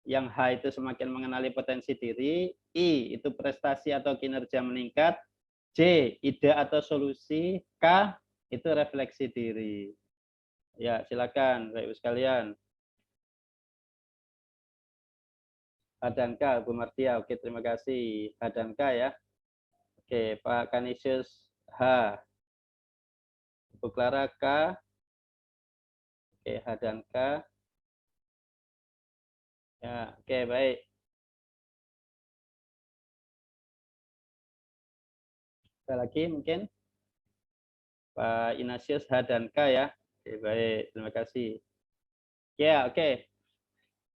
Yang H itu semakin mengenali potensi diri, I itu prestasi atau kinerja meningkat, J ide atau solusi, K itu refleksi diri. Ya, silakan Bapak Ibu sekalian. H dan K, Bu Martia. Oke, terima kasih. H dan K ya. Oke, Pak Kanisius H. Bu Clara K. Oke, H dan K. Ya, oke, baik. Ada lagi mungkin? Pak Ignatius H dan K ya. Oke, baik, terima kasih. Ya, oke.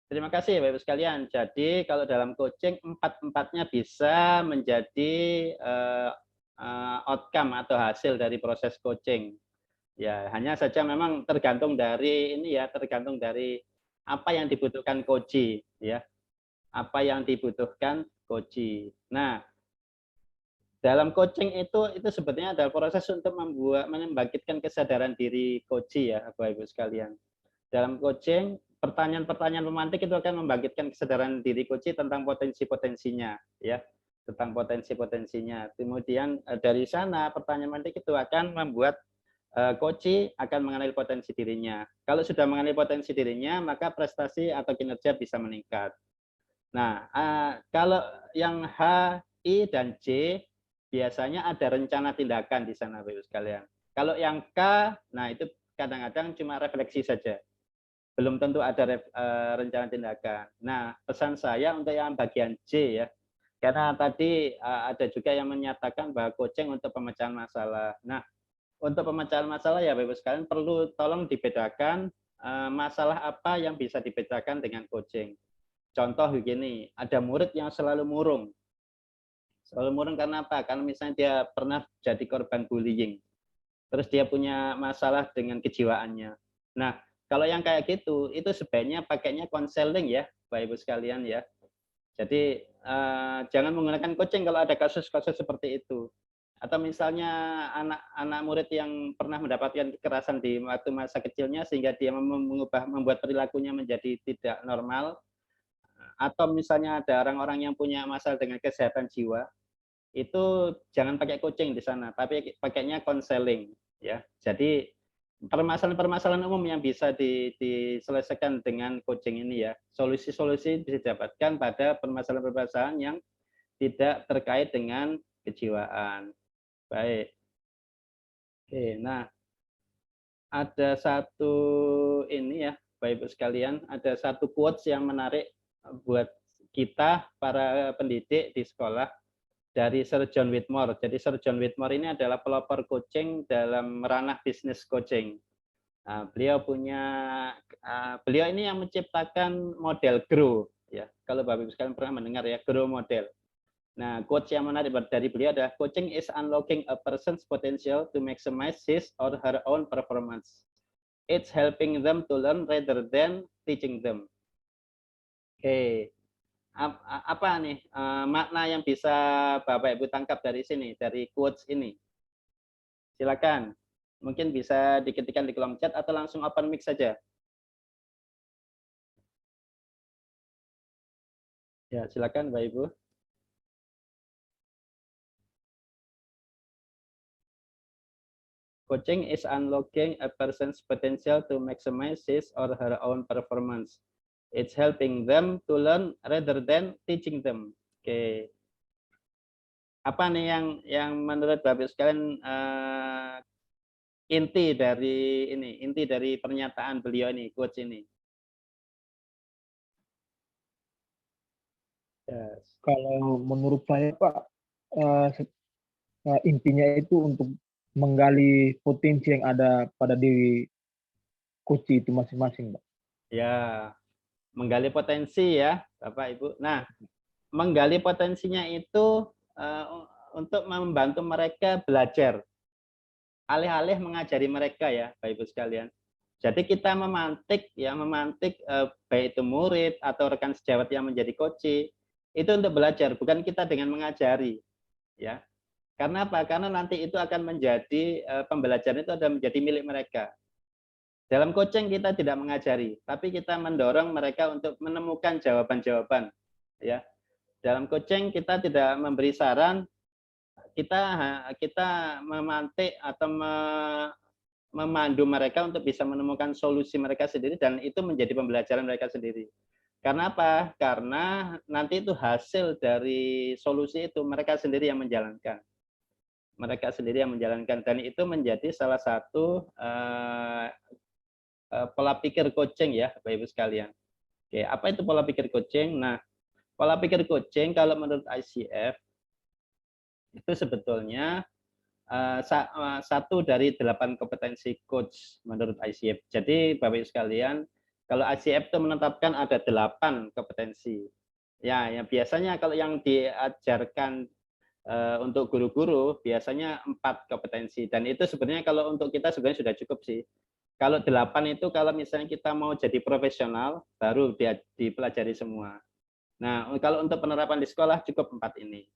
Terima kasih Bapak Ibu sekalian. Jadi kalau dalam coaching empat-empatnya bisa menjadi outcome atau hasil dari proses coaching. Ya, hanya saja memang tergantung dari tergantung dari apa yang dibutuhkan coach ya. Apa yang dibutuhkan coach. Nah, dalam coaching itu sebetulnya adalah proses untuk membangkitkan kesadaran diri coach ya, Bapak Ibu sekalian. Dalam coaching, pertanyaan-pertanyaan pemantik itu akan membangkitkan kesadaran diri coach tentang potensi-potensinya ya, tentang potensi-potensinya. Kemudian dari sana pertanyaan pemantik itu akan membuat coach akan mengenali potensi dirinya. Kalau sudah mengenali potensi dirinya, maka prestasi atau kinerja bisa meningkat. Nah, kalau yang H, I, dan J, biasanya ada rencana tindakan di sana, Bapak Ibu sekalian. Kalau yang K, nah itu kadang-kadang cuma refleksi saja. Belum tentu ada rencana tindakan. Nah, pesan saya untuk yang bagian J ya, karena tadi ada juga yang menyatakan bahwa coaching untuk pemecahan masalah. Nah, untuk pemecahan masalah ya Bapak Ibu sekalian perlu tolong dibedakan masalah apa yang bisa dibedakan dengan coaching. Contoh begini, ada murid yang selalu murung. Selalu murung karena apa? Karena misalnya dia pernah jadi korban bullying. Terus dia punya masalah dengan kejiwaannya. Nah, kalau yang kayak gitu, itu sebaiknya pakainya konseling ya, Bapak Ibu sekalian ya. Jadi jangan menggunakan coaching kalau ada kasus-kasus seperti itu. Atau misalnya anak-anak murid yang pernah mendapatkan kekerasan di waktu masa kecilnya sehingga dia membuat perilakunya menjadi tidak normal. Atau misalnya ada orang-orang yang punya masalah dengan kesehatan jiwa, itu jangan pakai coaching di sana, tapi pakainya konseling ya. Jadi permasalahan-permasalahan umum yang bisa diselesaikan dengan coaching ini ya. Solusi-solusi bisa didapatkan pada permasalahan-permasalahan yang tidak terkait dengan kejiwaan. Baik. Oke, nah ada satu ini ya, Bapak Ibu sekalian, ada satu quotes yang menarik buat kita para pendidik di sekolah dari Sir John Whitmore. Jadi Sir John Whitmore ini adalah pelopor coaching dalam ranah bisnis coaching. Nah, beliau ini yang menciptakan model GROW ya. Kalau Bapak Ibu sekalian pernah mendengar ya, GROW model. Nah, quotes yang menarik dari beliau adalah coaching is unlocking a person's potential to maximize his or her own performance. It's helping them to learn rather than teaching them. Oke, apa nih makna yang bisa Bapak Ibu tangkap dari sini, dari quotes ini? Silakan, mungkin bisa diketikkan di kolom chat atau langsung open mic saja. Ya, silakan Bapak Ibu. Coaching is unlocking a person's potential to maximize his or her own performance. It's helping them to learn rather than teaching them. Oke. Apa nih yang menurut Bapak sekalian inti dari pernyataan beliau ini, quotes ini? Yes. Kalau menurut saya Pak, intinya itu untuk menggali potensi yang ada pada diri coach itu masing-masing, Pak. Ya, menggali potensi ya, Bapak Ibu. Nah, menggali potensinya itu untuk membantu mereka belajar, alih-alih mengajari mereka ya, Bapak Ibu sekalian. Jadi kita memantik baik itu murid atau rekan sejawat yang menjadi coach itu untuk belajar, bukan kita dengan mengajari, ya. Karena apa? Karena nanti itu akan menjadi pembelajaran itu ada menjadi milik mereka. Dalam coaching kita tidak mengajari, tapi kita mendorong mereka untuk menemukan jawaban-jawaban. Ya, dalam coaching kita tidak memberi saran, kita memantik atau memandu mereka untuk bisa menemukan solusi mereka sendiri dan itu menjadi pembelajaran mereka sendiri. Karena apa? Karena nanti itu hasil dari solusi itu mereka sendiri yang menjalankan. Mereka sendiri yang menjalankan dan itu menjadi salah satu pola pikir coaching ya, Bapak Ibu sekalian. Oke, apa itu pola pikir coaching? Nah, pola pikir coaching kalau menurut ICF itu sebetulnya satu dari 8 kompetensi coach menurut ICF. Jadi Bapak Ibu sekalian, kalau ICF itu menetapkan ada 8 kompetensi. Ya, yang biasanya kalau yang diajarkan untuk guru-guru biasanya 4 kompetensi dan itu sebenarnya kalau untuk kita sebenarnya sudah cukup sih. Kalau 8 itu kalau misalnya kita mau jadi profesional baru dipelajari semua. Nah, kalau untuk penerapan di sekolah cukup 4 ini.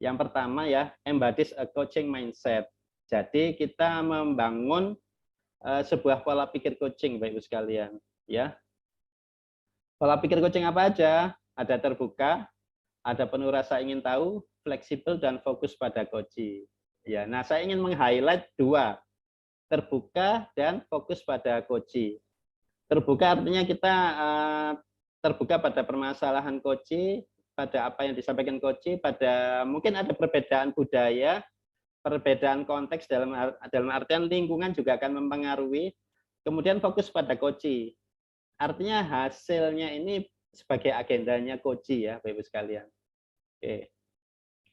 Yang pertama ya, embodies a coaching mindset. Jadi kita membangun sebuah pola pikir coaching Bapak Ibu sekalian, ya. Pola pikir coaching apa aja? Ada terbuka, ada penuh rasa ingin tahu, fleksibel dan fokus pada coaching. Ya, nah saya ingin meng-highlight 2 terbuka, dan fokus pada koji. Terbuka artinya kita terbuka pada permasalahan koji, pada apa yang disampaikan koji, pada mungkin ada perbedaan budaya, perbedaan konteks dalam artian lingkungan juga akan mempengaruhi. Kemudian fokus pada koji. Artinya hasilnya ini sebagai agendanya koji ya, Bapak Ibu sekalian. Oke.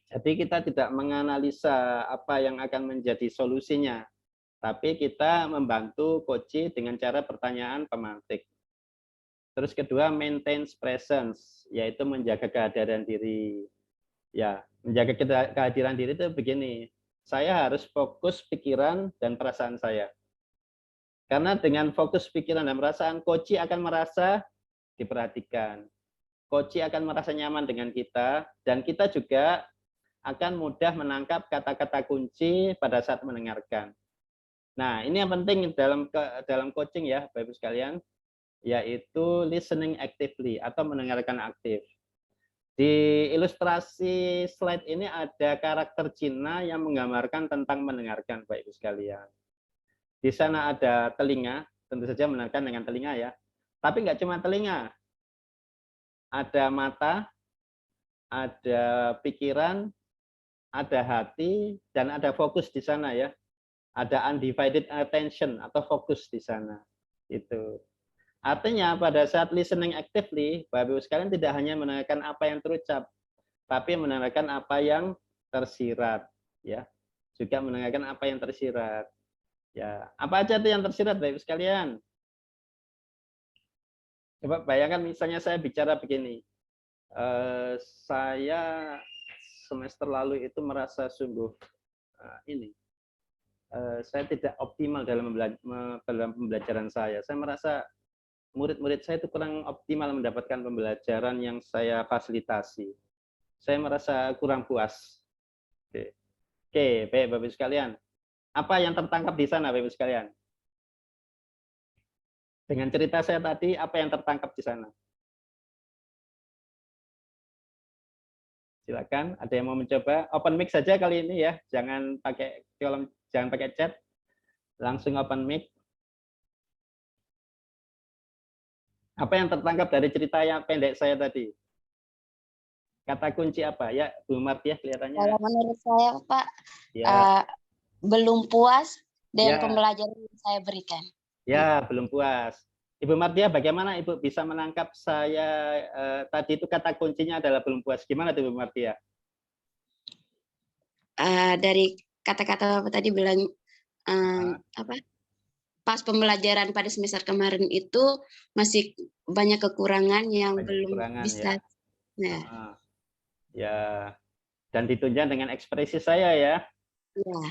Jadi kita tidak menganalisa apa yang akan menjadi solusinya, tapi kita membantu koji dengan cara pertanyaan pemantik. Terus kedua, maintain presence, yaitu menjaga kehadiran diri. Ya, menjaga kehadiran diri itu begini, saya harus fokus pikiran dan perasaan saya. Karena dengan fokus pikiran dan perasaan, koji akan merasa diperhatikan. Koji akan merasa nyaman dengan kita, dan kita juga akan mudah menangkap kata-kata kunci pada saat mendengarkan. Nah, ini yang penting dalam coaching ya, Bapak Ibu sekalian, yaitu listening actively atau mendengarkan aktif. Di ilustrasi slide ini ada karakter Cina yang menggambarkan tentang mendengarkan, Bapak Ibu sekalian. Di sana ada telinga, tentu saja mendengarkan dengan telinga ya. Tapi nggak cuma telinga, ada mata, ada pikiran, ada hati, dan ada fokus di sana ya. Ada undivided attention atau fokus di sana. Itu. Artinya pada saat listening actively, Bapak Ibu sekalian tidak hanya mendengarkan apa yang terucap, tapi mendengarkan apa yang tersirat ya. Juga mendengarkan apa yang tersirat. Ya, apa aja tuh yang tersirat Bapak Ibu sekalian? Coba bayangkan misalnya saya bicara begini. Saya semester lalu itu merasa sungguh saya tidak optimal dalam pembelajaran saya. Saya merasa murid-murid saya itu kurang optimal mendapatkan pembelajaran yang saya fasilitasi. Saya merasa kurang puas. Oke, baik Bapak Ibu sekalian. Apa yang tertangkap di sana Bapak Ibu sekalian? Dengan cerita saya tadi, apa yang tertangkap di sana? Silakan, ada yang mau mencoba? Open mic saja kali ini ya, jangan pakai kolom, jangan pakai chat, langsung open mic. Apa yang tertangkap dari cerita yang pendek saya tadi? Kata kunci apa? Ya, Bu Martiah kelihatannya. Kalau menurut saya, Pak, Ya, belum puas dengan Ya. pembelajaran yang saya berikan. ya belum puas. Ibu Martiah, bagaimana Ibu bisa menangkap saya tadi itu kata kuncinya adalah belum puas? Gimana tuh Ibu Martiah? Dari kata-kata Bapak tadi bilang apa? Pas pembelajaran pada semester kemarin itu masih banyak kekurangan yang belum bisa. Ya. Nah, Ya, dan ditunjang dengan ekspresi saya ya. ya.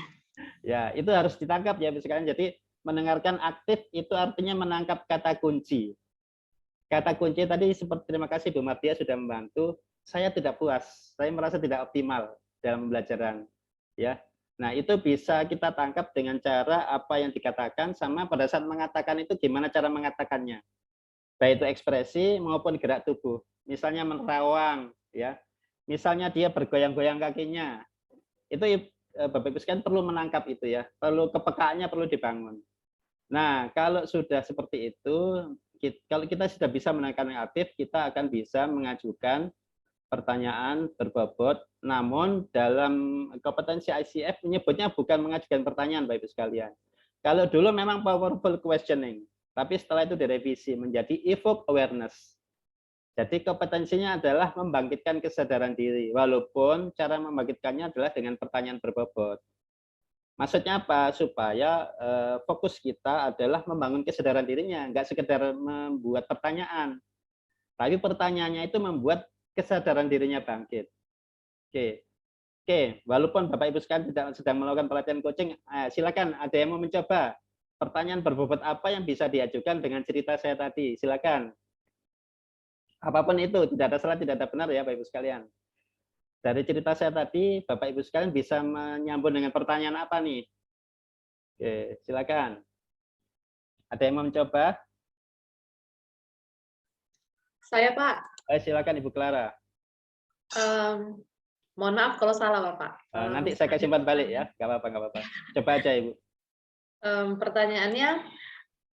Ya, itu harus ditangkap ya sekarang. Jadi mendengarkan aktif itu artinya menangkap kata kunci. Kata kunci tadi seperti terima kasih Bu Martia sudah membantu. Saya tidak puas, saya merasa tidak optimal dalam pembelajaran. Ya, nah itu bisa kita tangkap dengan cara apa yang dikatakan sama pada saat mengatakan itu gimana cara mengatakannya. Baik itu ekspresi maupun gerak tubuh. Misalnya menerawang, ya. Misalnya dia bergoyang-goyang kakinya. Itu Bapak Ibu sekalian perlu menangkap itu ya. Perlu kepekaannya perlu dibangun. Nah, kalau sudah seperti itu, kalau kita sudah bisa menangkap yang aktif, kita akan bisa mengajukan pertanyaan berbobot. Namun dalam kompetensi ICF menyebutnya bukan mengajukan pertanyaan, Bapak Ibu sekalian. Kalau dulu memang powerful questioning, tapi setelah itu direvisi menjadi evoke awareness. Jadi kompetensinya adalah membangkitkan kesadaran diri, walaupun cara membangkitkannya adalah dengan pertanyaan berbobot. Maksudnya apa? Supaya fokus kita adalah membangun kesadaran dirinya, nggak sekedar membuat pertanyaan. Tapi pertanyaannya itu membuat kesadaran dirinya bangkit. Oke. Walaupun Bapak Ibu sekalian tidak sedang melakukan pelatihan coaching, silakan ada yang mau mencoba. Pertanyaan berbobot apa yang bisa diajukan dengan cerita saya tadi? Silakan. Apapun itu, tidak ada salah, tidak ada benar ya Bapak Ibu sekalian. Dari cerita saya tadi, Bapak Ibu sekalian bisa menyambung dengan pertanyaan apa nih? Oke, silakan. Ada yang mau mencoba? Saya Pak. Silakan Ibu Clara. Mohon maaf kalau salah Bapak. Nanti saya kasih umpan balik ya, nggak apa-apa. Coba aja Ibu. Pertanyaannya,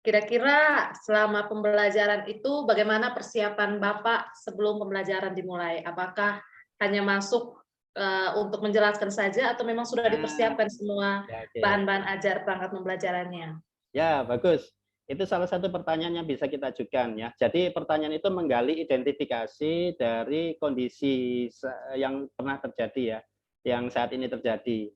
kira-kira selama pembelajaran itu bagaimana persiapan Bapak sebelum pembelajaran dimulai? Apakah hanya masuk untuk menjelaskan saja atau memang sudah dipersiapkan semua Ya, oke. bahan-bahan ajar perangkat pembelajarannya? Ya, bagus. Itu salah satu pertanyaan yang bisa kita ajukan ya. Jadi pertanyaan itu menggali identifikasi dari kondisi yang pernah terjadi ya, yang saat ini terjadi.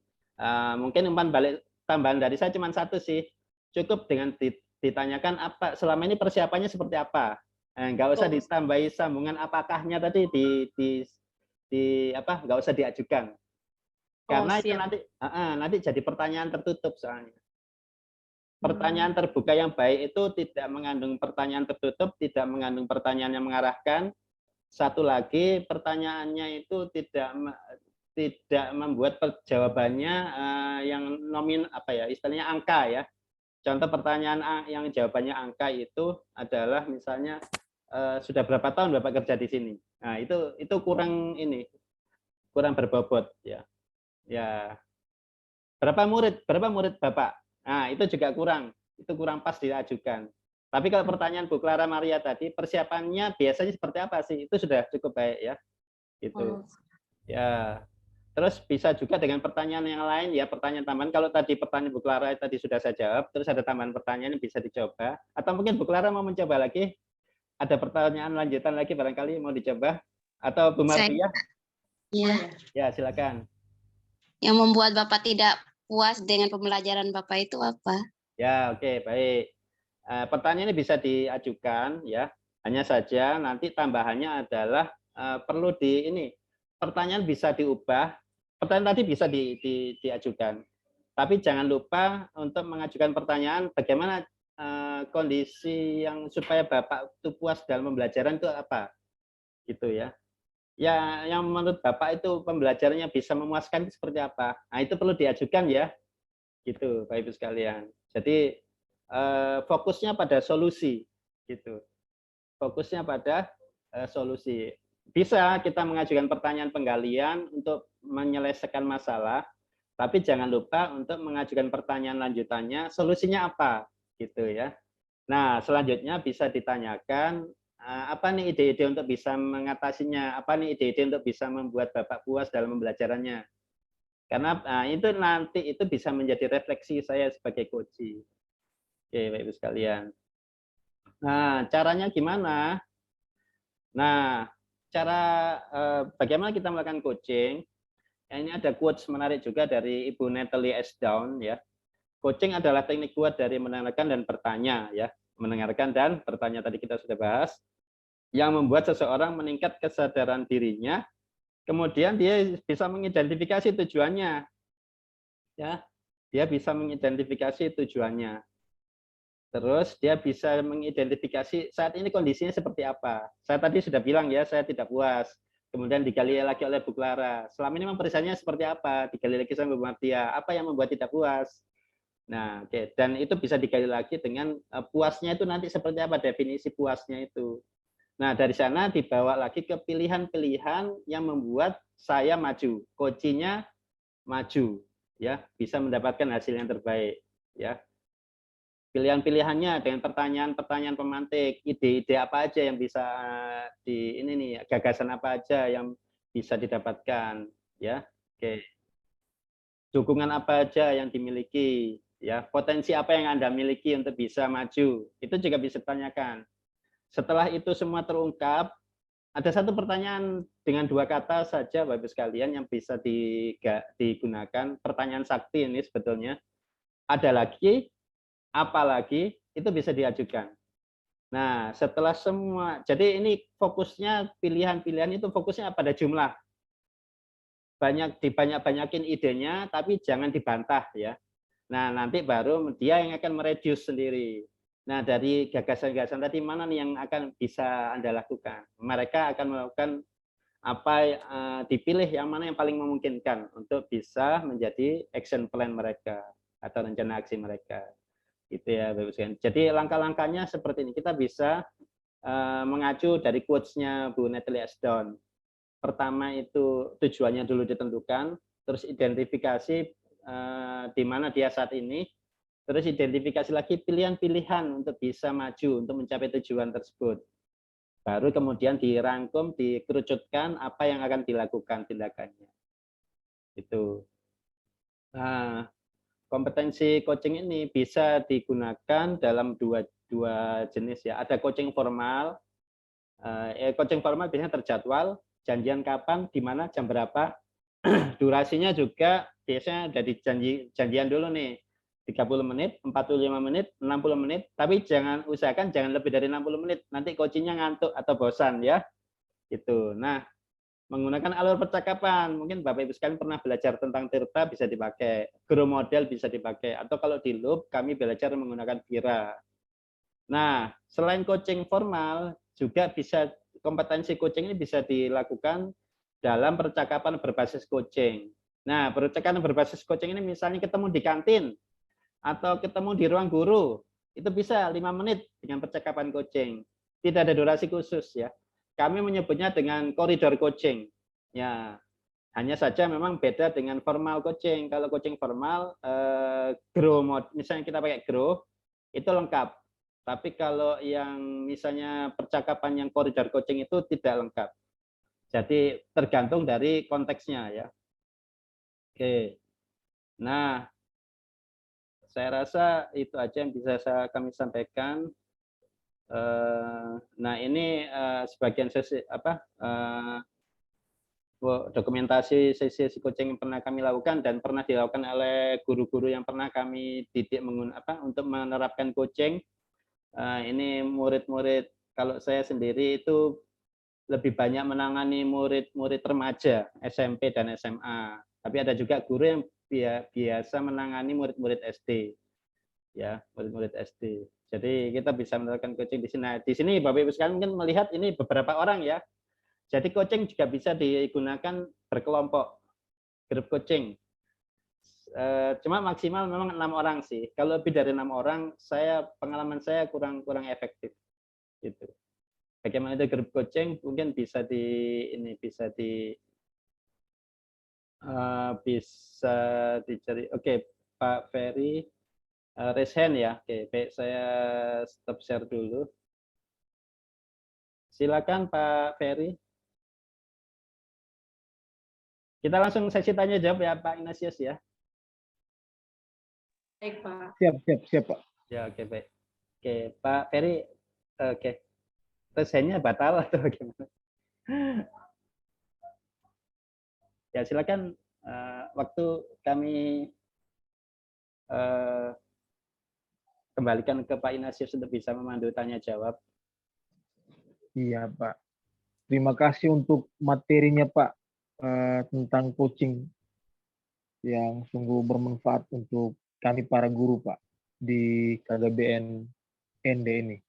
Mungkin umpan balik tambahan dari saya cuma satu sih. Cukup dengan ditanyakan apa selama ini persiapannya seperti apa. Nggak usah ditambahi sambungan apakahnya tadi di apa, nggak usah diajukan. Karena itu nanti jadi pertanyaan tertutup soalnya. Pertanyaan terbuka yang baik itu tidak mengandung pertanyaan tertutup, tidak mengandung pertanyaan yang mengarahkan. Satu lagi, pertanyaannya itu tidak membuat jawabannya yang istilahnya angka ya. Contoh pertanyaan yang jawabannya angka itu adalah misalnya sudah berapa tahun Bapak kerja di sini. Nah, itu kurang berbobot ya. Ya. Berapa murid Bapak? Nah, itu juga kurang pas diajukan. Tapi kalau pertanyaan Bu Clara Maria tadi, persiapannya biasanya seperti apa sih? Itu sudah cukup baik ya. Gitu. Ya. Terus bisa juga dengan pertanyaan yang lain ya, pertanyaan tambahan. Kalau tadi pertanyaan Bu Clara tadi sudah saya jawab, terus ada tambahan pertanyaan yang bisa dicoba. Atau mungkin Bu Clara mau mencoba lagi? Ada pertanyaan lanjutan lagi barangkali mau dicoba? Atau Bu Martia? Ya. Ya, silakan. Yang membuat Bapak tidak puas dengan pembelajaran Bapak itu apa? Ya, oke, baik. Pertanyaan ini bisa diajukan ya. Hanya saja nanti tambahannya adalah perlu pertanyaan bisa diubah. Pertanyaan tadi bisa diajukan. Tapi jangan lupa untuk mengajukan pertanyaan bagaimana kondisi yang supaya Bapak itu puas dalam pembelajaran itu apa? Gitu ya. Ya, yang menurut Bapak itu pembelajarannya bisa memuaskan itu seperti apa? Nah, itu perlu diajukan ya. Gitu, Bapak Ibu sekalian. Jadi fokusnya pada solusi gitu. Fokusnya pada solusi. Bisa kita mengajukan pertanyaan penggalian untuk menyelesaikan masalah, tapi jangan lupa untuk mengajukan pertanyaan lanjutannya, solusinya apa gitu ya. Nah, selanjutnya bisa ditanyakan apa nih ide-ide untuk bisa mengatasinya, apa nih ide-ide untuk bisa membuat Bapak puas dalam pembelajarannya. Karena itu nanti itu bisa menjadi refleksi saya sebagai coach. Oke, Bapak Ibu sekalian. Nah, caranya gimana? Nah, cara bagaimana kita melakukan coaching? Ini ada quotes menarik juga dari Ibu Natalie S. Down ya. Coaching adalah teknik kuat dari mendengarkan dan bertanya ya. Mendengarkan dan bertanya tadi kita sudah bahas. Yang membuat seseorang meningkat kesadaran dirinya, kemudian dia bisa mengidentifikasi tujuannya. Ya, dia bisa mengidentifikasi tujuannya. Terus dia bisa mengidentifikasi saat ini kondisinya seperti apa. Saya tadi sudah bilang ya, saya tidak puas. Kemudian digali lagi oleh Bu Clara. Selama ini memang perisannya seperti apa? Digali lagi sama Bu Martia. Apa yang membuat tidak puas? Nah, oke. Dan itu bisa digali lagi dengan puasnya itu nanti seperti apa definisi puasnya itu. Nah, dari sana dibawa lagi ke pilihan-pilihan yang membuat saya maju, coaching-nya maju, ya, bisa mendapatkan hasil yang terbaik, ya. Pilihan-pilihannya dengan pertanyaan-pertanyaan pemantik, ide-ide apa aja yang bisa gagasan apa aja yang bisa didapatkan, ya. Oke. Dukungan apa aja yang dimiliki, ya. Potensi apa yang Anda miliki untuk bisa maju, itu juga bisa ditanyakan. Setelah itu semua terungkap, ada satu pertanyaan dengan dua kata saja Bapak Ibu sekalian yang bisa digunakan. Pertanyaan sakti ini sebetulnya. Ada lagi, apalagi, itu bisa diajukan. Nah, setelah semua, jadi ini fokusnya pilihan-pilihan itu fokusnya pada jumlah. Dibanyak-banyakin idenya, tapi jangan dibantah ya. Nah, nanti baru dia yang akan mereduce sendiri. Nah, dari gagasan-gagasan tadi mana nih yang akan bisa Anda lakukan? Mereka akan melakukan apa dipilih yang mana yang paling memungkinkan untuk bisa menjadi action plan mereka atau rencana aksi mereka. Gitu ya, Bapak sekalian. Jadi langkah-langkahnya seperti ini. Kita bisa mengacu dari quotes-nya Bu Natalie S. Down. Pertama itu tujuannya dulu ditentukan, terus identifikasi di mana dia saat ini. Terus identifikasi lagi pilihan-pilihan untuk bisa maju untuk mencapai tujuan tersebut. Baru kemudian dirangkum, dikerucutkan apa yang akan dilakukan tindakannya. Itu. Nah, kompetensi coaching ini bisa digunakan dalam dua jenis ya. Ada coaching formal. Coaching formal biasanya terjadwal, janjian kapan, di mana, jam berapa. Durasinya juga biasanya ada janjian dulu nih. 30 menit, 45 menit, 60 menit, tapi usahakan jangan lebih dari 60 menit. Nanti coachingnya ngantuk atau bosan ya. Gitu. Nah, menggunakan alur percakapan. Mungkin Bapak Ibu sekalian pernah belajar tentang Tirta bisa dipakai, Grow Model bisa dipakai, atau kalau di Loop kami belajar menggunakan Vira. Nah, selain coaching formal, juga bisa kompetensi coaching ini bisa dilakukan dalam percakapan berbasis coaching. Nah, percakapan berbasis coaching ini misalnya ketemu di kantin atau ketemu di ruang guru, itu bisa 5 menit dengan percakapan coaching. Tidak ada durasi khusus ya. Kami menyebutnya dengan koridor coaching. Ya, hanya saja memang beda dengan formal coaching. Kalau coaching formal, grow mode, misalnya kita pakai grow, itu lengkap. Tapi kalau yang misalnya percakapan yang koridor coaching itu tidak lengkap. Jadi tergantung dari konteksnya ya. Oke. Nah, saya rasa itu aja yang bisa kami sampaikan. Nah, ini sebagian sesi dokumentasi sesi coaching yang pernah kami lakukan dan pernah dilakukan oleh guru-guru yang pernah kami didik untuk menerapkan coaching. Ini murid-murid, kalau saya sendiri itu lebih banyak menangani murid-murid remaja, SMP dan SMA. Tapi ada juga guru yang biasa menangani murid-murid SD. Ya, murid-murid SD. Jadi kita bisa menerapkan coaching di sini. Nah, di sini Bapak Ibu sekalian mungkin melihat ini beberapa orang ya. Jadi coaching juga bisa digunakan berkelompok, grup coaching. Cuma maksimal memang 6 orang sih. Kalau lebih dari 6 orang, pengalaman saya kurang efektif. Gitu. Bagaimana itu grup coaching mungkin bisa dicari. Oke, Pak Ferry. Raise hand ya. Oke, baik, saya stop share dulu. Silakan Pak Ferry. Kita langsung sesi tanya jawab ya Pak Ignatius ya. Baik, Pak. Siap, Pak. Ya, oke, baik. Oke, Pak Ferry, oke. Raise hand-nya batal atau bagaimana? Ya, silakan waktu kami kembalikan ke Pak Ignatius untuk bisa memandu tanya jawab. Iya, Pak. Terima kasih untuk materinya, Pak, tentang coaching yang sungguh bermanfaat untuk kami para guru, Pak, di KGBN ND ini.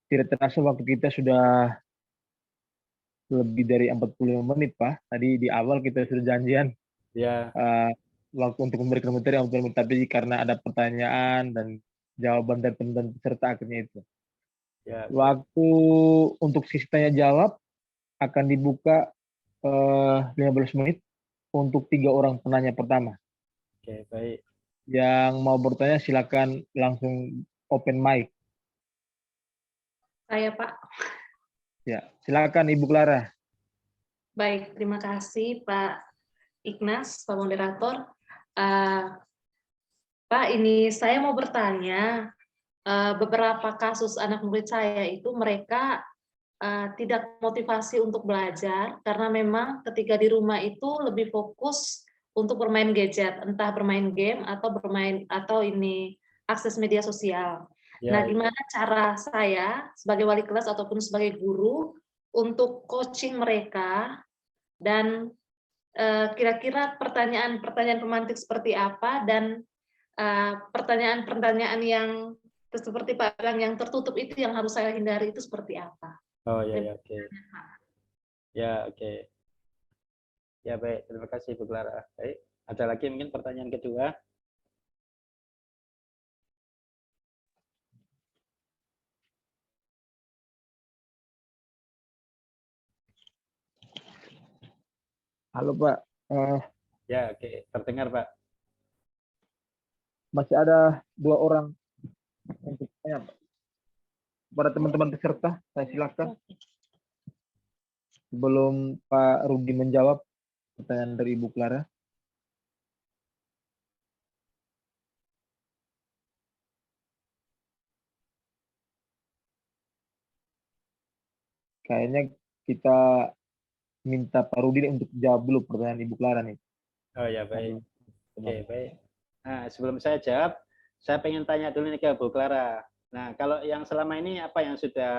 Tidak terasa waktu kita sudah lebih dari 45 menit, Pak. Tadi di awal kita sudah janjian Ya, waktu untuk memberikan materi, tapi karena ada pertanyaan dan jawaban dari teman-teman peserta akhirnya itu. ya. Waktu untuk sesi tanya jawab akan dibuka 15 menit untuk 3 orang penanya pertama. Oke, baik. Yang mau bertanya silakan langsung open mic. Saya, Pak. Ya, silakan Ibu Clara. Baik, terima kasih Pak Ignas, Pak Moderator. Pak, ini saya mau bertanya, beberapa kasus anak murid saya itu mereka tidak motivasi untuk belajar karena memang ketika di rumah itu lebih fokus untuk bermain gadget, entah bermain game atau ini akses media sosial. Ya, Nah, gimana cara saya sebagai wali kelas ataupun sebagai guru untuk coaching mereka dan kira-kira pertanyaan-pertanyaan pemantik seperti apa dan pertanyaan-pertanyaan yang seperti Pak bilang yang tertutup itu yang harus saya hindari itu seperti apa? oh ya, oke. Ya, oke. Ya, baik. Terima kasih Bu Clara. Baik. Ada lagi mungkin pertanyaan kedua? Halo Pak. Ya, oke. Terdengar Pak. masih ada 2 orang untuk tanya, Pak. Pada teman-teman peserta, saya silakan. Sebelum Pak Rudi menjawab pertanyaan dari Ibu Clara. Kayaknya kita minta Pak Rudi untuk jawab dulu pertanyaan Ibu Clara nih. Oh ya, baik. Oke, baik. Nah, sebelum saya jawab, saya pengen tanya dulu nih ke Bu Clara. Nah, kalau yang selama ini apa yang sudah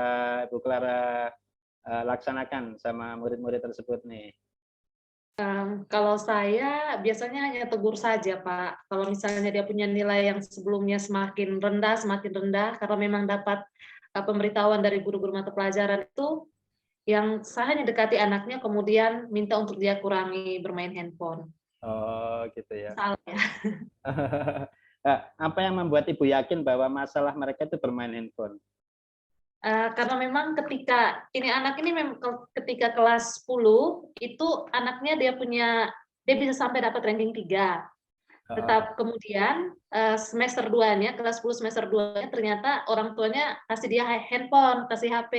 Bu Clara laksanakan sama murid-murid tersebut nih? Kalau saya biasanya hanya tegur saja, Pak. Kalau misalnya dia punya nilai yang sebelumnya semakin rendah, karena memang dapat pemberitahuan dari guru-guru mata pelajaran itu, yang saya hanya dekati anaknya, kemudian minta untuk dia kurangi bermain handphone. Oh, gitu ya. Salah ya. Nah, apa yang membuat Ibu yakin bahwa masalah mereka itu bermain handphone? Karena memang ketika anak ini memang ketika kelas 10 itu anaknya dia bisa sampai dapat ranking 3. Tetap kemudian semester 2-nya, kelas 10 semester 2-nya ternyata orang tuanya kasih dia handphone, kasih HP.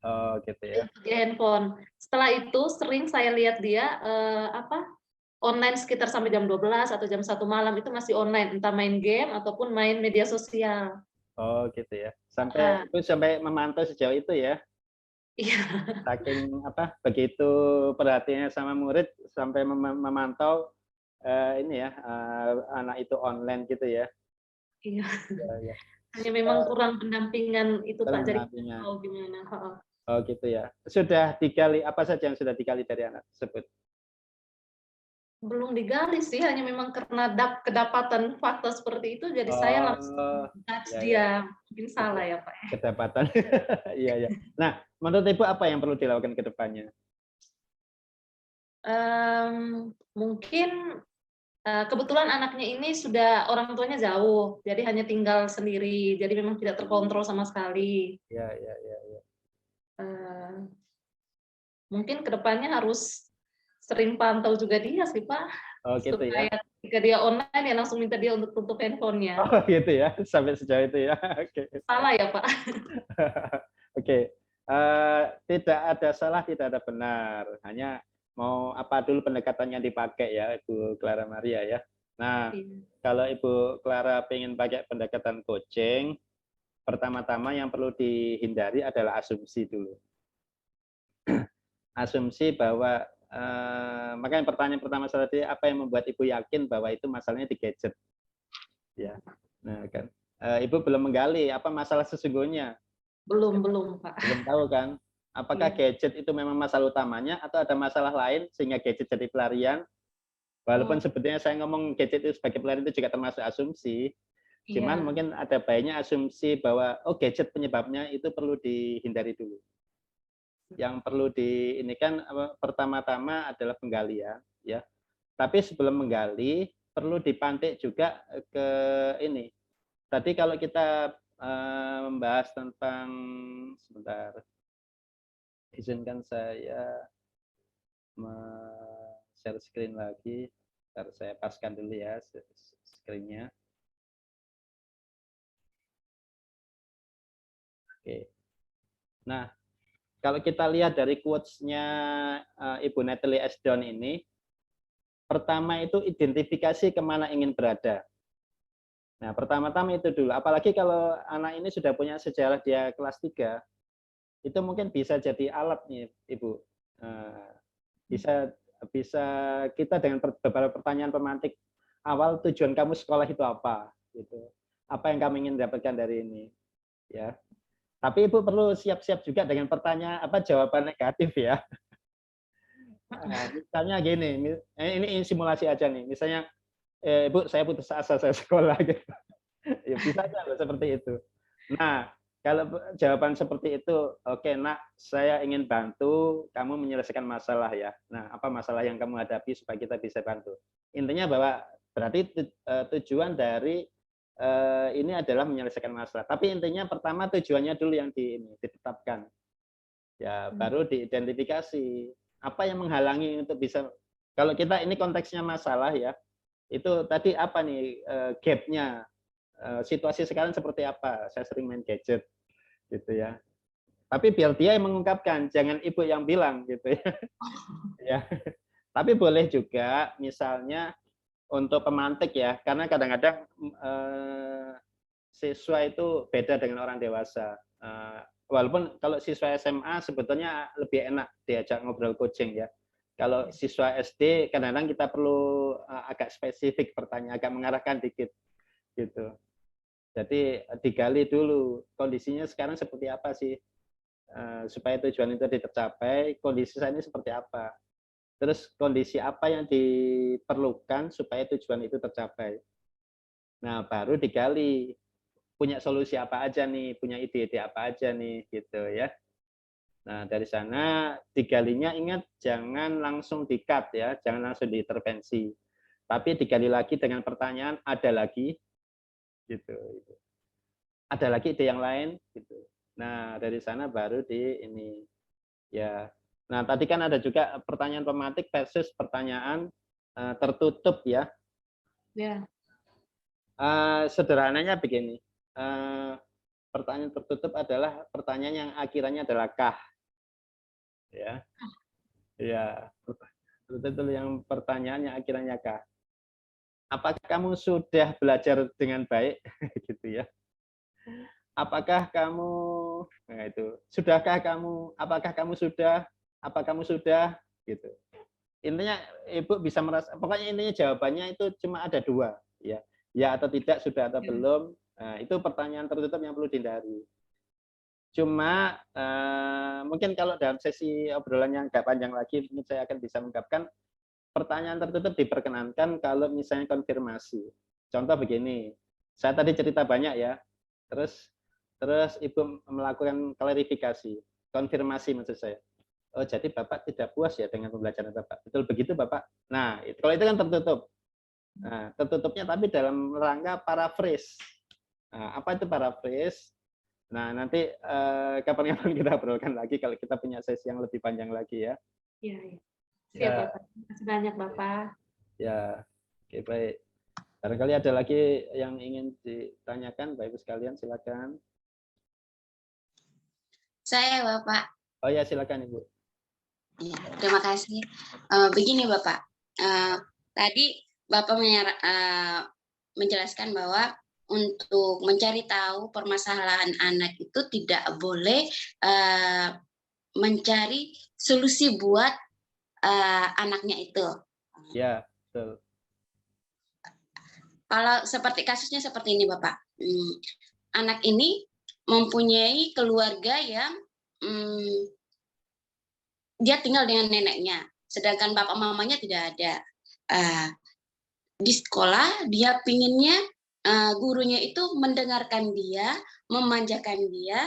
Oh, gitu ya. Dia handphone. Setelah itu sering saya lihat dia online sekitar sampai jam 12 atau jam 1 malam itu masih online, entah main game ataupun main media sosial. Oh, gitu ya. Sampai memantau sejauh itu ya. Iya. Saking begitu perhatiannya sama murid sampai memantau ini ya anak itu online gitu ya. Iya. Ya. Hanya memang kurang pendampingan itu Pak, jadi Pendampingan. tahu gimana. Oh, gitu ya. Sudah digali apa saja yang sudah digali dari anak tersebut? Belum digali sih, hanya memang karena kedapatan fakta seperti itu, jadi saya langsung judge ya, dia. Mungkin salah ya Pak. Kedapatan. Iya, ya. Nah, menurut Ibu apa yang perlu dilakukan ke depannya? Mungkin kebetulan anaknya ini sudah orang tuanya jauh, jadi hanya tinggal sendiri, jadi memang tidak terkontrol sama sekali. Ya. Mungkin kedepannya harus sering pantau juga dia sih Pak, Oh, gitu supaya ya. ketika dia online ya langsung minta dia untuk tutup handphonenya. Oh, gitu ya. Sampai sejauh itu ya. Oke. Salah ya Pak? Oke. Tidak ada salah, tidak ada benar. Hanya mau apa dulu pendekatan yang dipakai ya, Ibu Clara Maria ya. Nah, kalau Ibu Clara pengen pakai pendekatan coaching, pertama-tama yang perlu dihindari adalah asumsi dulu. Asumsi bahwa makanya pertanyaan pertama tadi, apa yang membuat Ibu yakin bahwa itu masalahnya di gadget? Ya, nah kan, Ibu belum menggali apa masalah sesungguhnya. Belum Pak. Belum tahu kan? Apakah gadget itu memang masalah utamanya atau ada masalah lain sehingga gadget jadi pelarian? Walaupun sebetulnya saya ngomong gadget itu sebagai pelarian itu juga termasuk asumsi. Cuman mungkin ada baiknya asumsi bahwa gadget penyebabnya itu perlu dihindari dulu. Yang perlu ini kan pertama-tama adalah penggalian ya. Tapi sebelum menggali perlu dipantik juga ke ini. Tadi kalau kita membahas tentang sebentar, izinkan saya share screen lagi. Ntar saya paskan dulu ya screen-nya. Oke. Nah, kalau kita lihat dari quotes-nya Ibu Natalie Esdon ini, pertama itu identifikasi kemana ingin berada. Nah, pertama-tama itu dulu. Apalagi kalau anak ini sudah punya sejarah dia kelas 3, itu mungkin bisa jadi alat nih, Ibu. Bisa kita dengan beberapa pertanyaan pemantik awal, tujuan kamu sekolah itu apa? Gitu. Apa yang kamu ingin dapatkan dari ini? Ya. Tapi Ibu perlu siap-siap juga dengan pertanyaan jawaban negatif ya. Nah, misalnya gini, ini simulasi aja nih. Misalnya, Ibu, saya putus asa saya sekolah gitu. Ya bisa aja seperti itu. Nah, kalau jawaban seperti itu, oke nak, saya ingin bantu kamu menyelesaikan masalah ya. Nah, apa masalah yang kamu hadapi supaya kita bisa bantu? Intinya bahwa berarti tujuan dari ini adalah menyelesaikan masalah. Tapi intinya pertama tujuannya dulu yang ditetapkan. Ya, baru diidentifikasi apa yang menghalangi untuk bisa. Kalau kita ini konteksnya masalah ya. Itu tadi apa nih gap-nya? Situasi sekarang seperti apa? Saya sering main gadget gitu ya. Tapi biar dia yang mengungkapkan, jangan ibu yang bilang gitu ya. Ya. Tapi boleh juga misalnya untuk pemantik ya, karena kadang-kadang siswa itu beda dengan orang dewasa. Walaupun kalau siswa SMA sebetulnya lebih enak diajak ngobrol coaching ya. Kalau siswa SD kadang-kadang kita perlu agak spesifik pertanyaan, agak mengarahkan dikit gitu. Jadi digali dulu kondisinya sekarang seperti apa sih, supaya tujuan itu tercapai. Kondisi saya ini seperti apa? Terus kondisi apa yang diperlukan supaya tujuan itu tercapai. Nah, baru digali punya solusi apa aja nih, punya ide-ide apa aja nih, gitu ya. Nah, dari sana digalinya ingat jangan langsung di-cut ya, jangan langsung diintervensi. Tapi digali lagi dengan pertanyaan, ada lagi, gitu. Ada lagi ide yang lain, gitu. Nah, dari sana baru di ini, ya. Nah, tadi kan ada juga pertanyaan pematik versus pertanyaan tertutup ya. Ya. Sederhananya begini, pertanyaan tertutup adalah pertanyaan yang akhirannya adalah kah, ya, ya, betul yang pertanyaan yang akhirannya kah. Apakah kamu sudah belajar dengan baik, gitu ya? Apakah kamu, nah itu, sudahkah kamu, apakah kamu sudah, apa kamu sudah, gitu. Intinya ibu bisa merasa, pokoknya intinya jawabannya itu cuma ada dua, ya atau tidak, sudah atau belum. Nah, itu pertanyaan tertutup yang perlu dihindari. Cuma mungkin kalau dalam sesi obrolan yang agak panjang lagi, mungkin saya akan bisa mengungkapkan pertanyaan tertutup diperkenankan kalau misalnya konfirmasi. Contoh begini, saya tadi cerita banyak ya, terus ibu melakukan klarifikasi, konfirmasi maksud saya. Oh, jadi Bapak tidak puas ya dengan pembelajaran Bapak. Betul begitu, Bapak? Nah, kalau itu kan tertutup. Nah, tertutupnya tapi dalam rangka paraphrase. Nah, apa itu paraphrase? Nah, nanti kapan-kapan kita obrolkan lagi kalau kita punya sesi yang lebih panjang lagi ya. Iya, iya. Siap, Bapak. Terima kasih banyak, Bapak. Ya, oke, baik. Barangkali ada lagi yang ingin ditanyakan, Bapak Ibu sekalian, silakan. Saya, Bapak. Oh ya, silakan Ibu. Ya, terima kasih. Begini Bapak, tadi Bapak menjelaskan bahwa untuk mencari tahu permasalahan anak itu tidak boleh mencari solusi buat anaknya itu. Ya, betul. Kalau seperti kasusnya seperti ini Bapak, anak ini mempunyai keluarga yang dia tinggal dengan neneknya, sedangkan bapak mamanya tidak ada. Di sekolah dia pinginnya gurunya itu mendengarkan dia, memanjakan dia,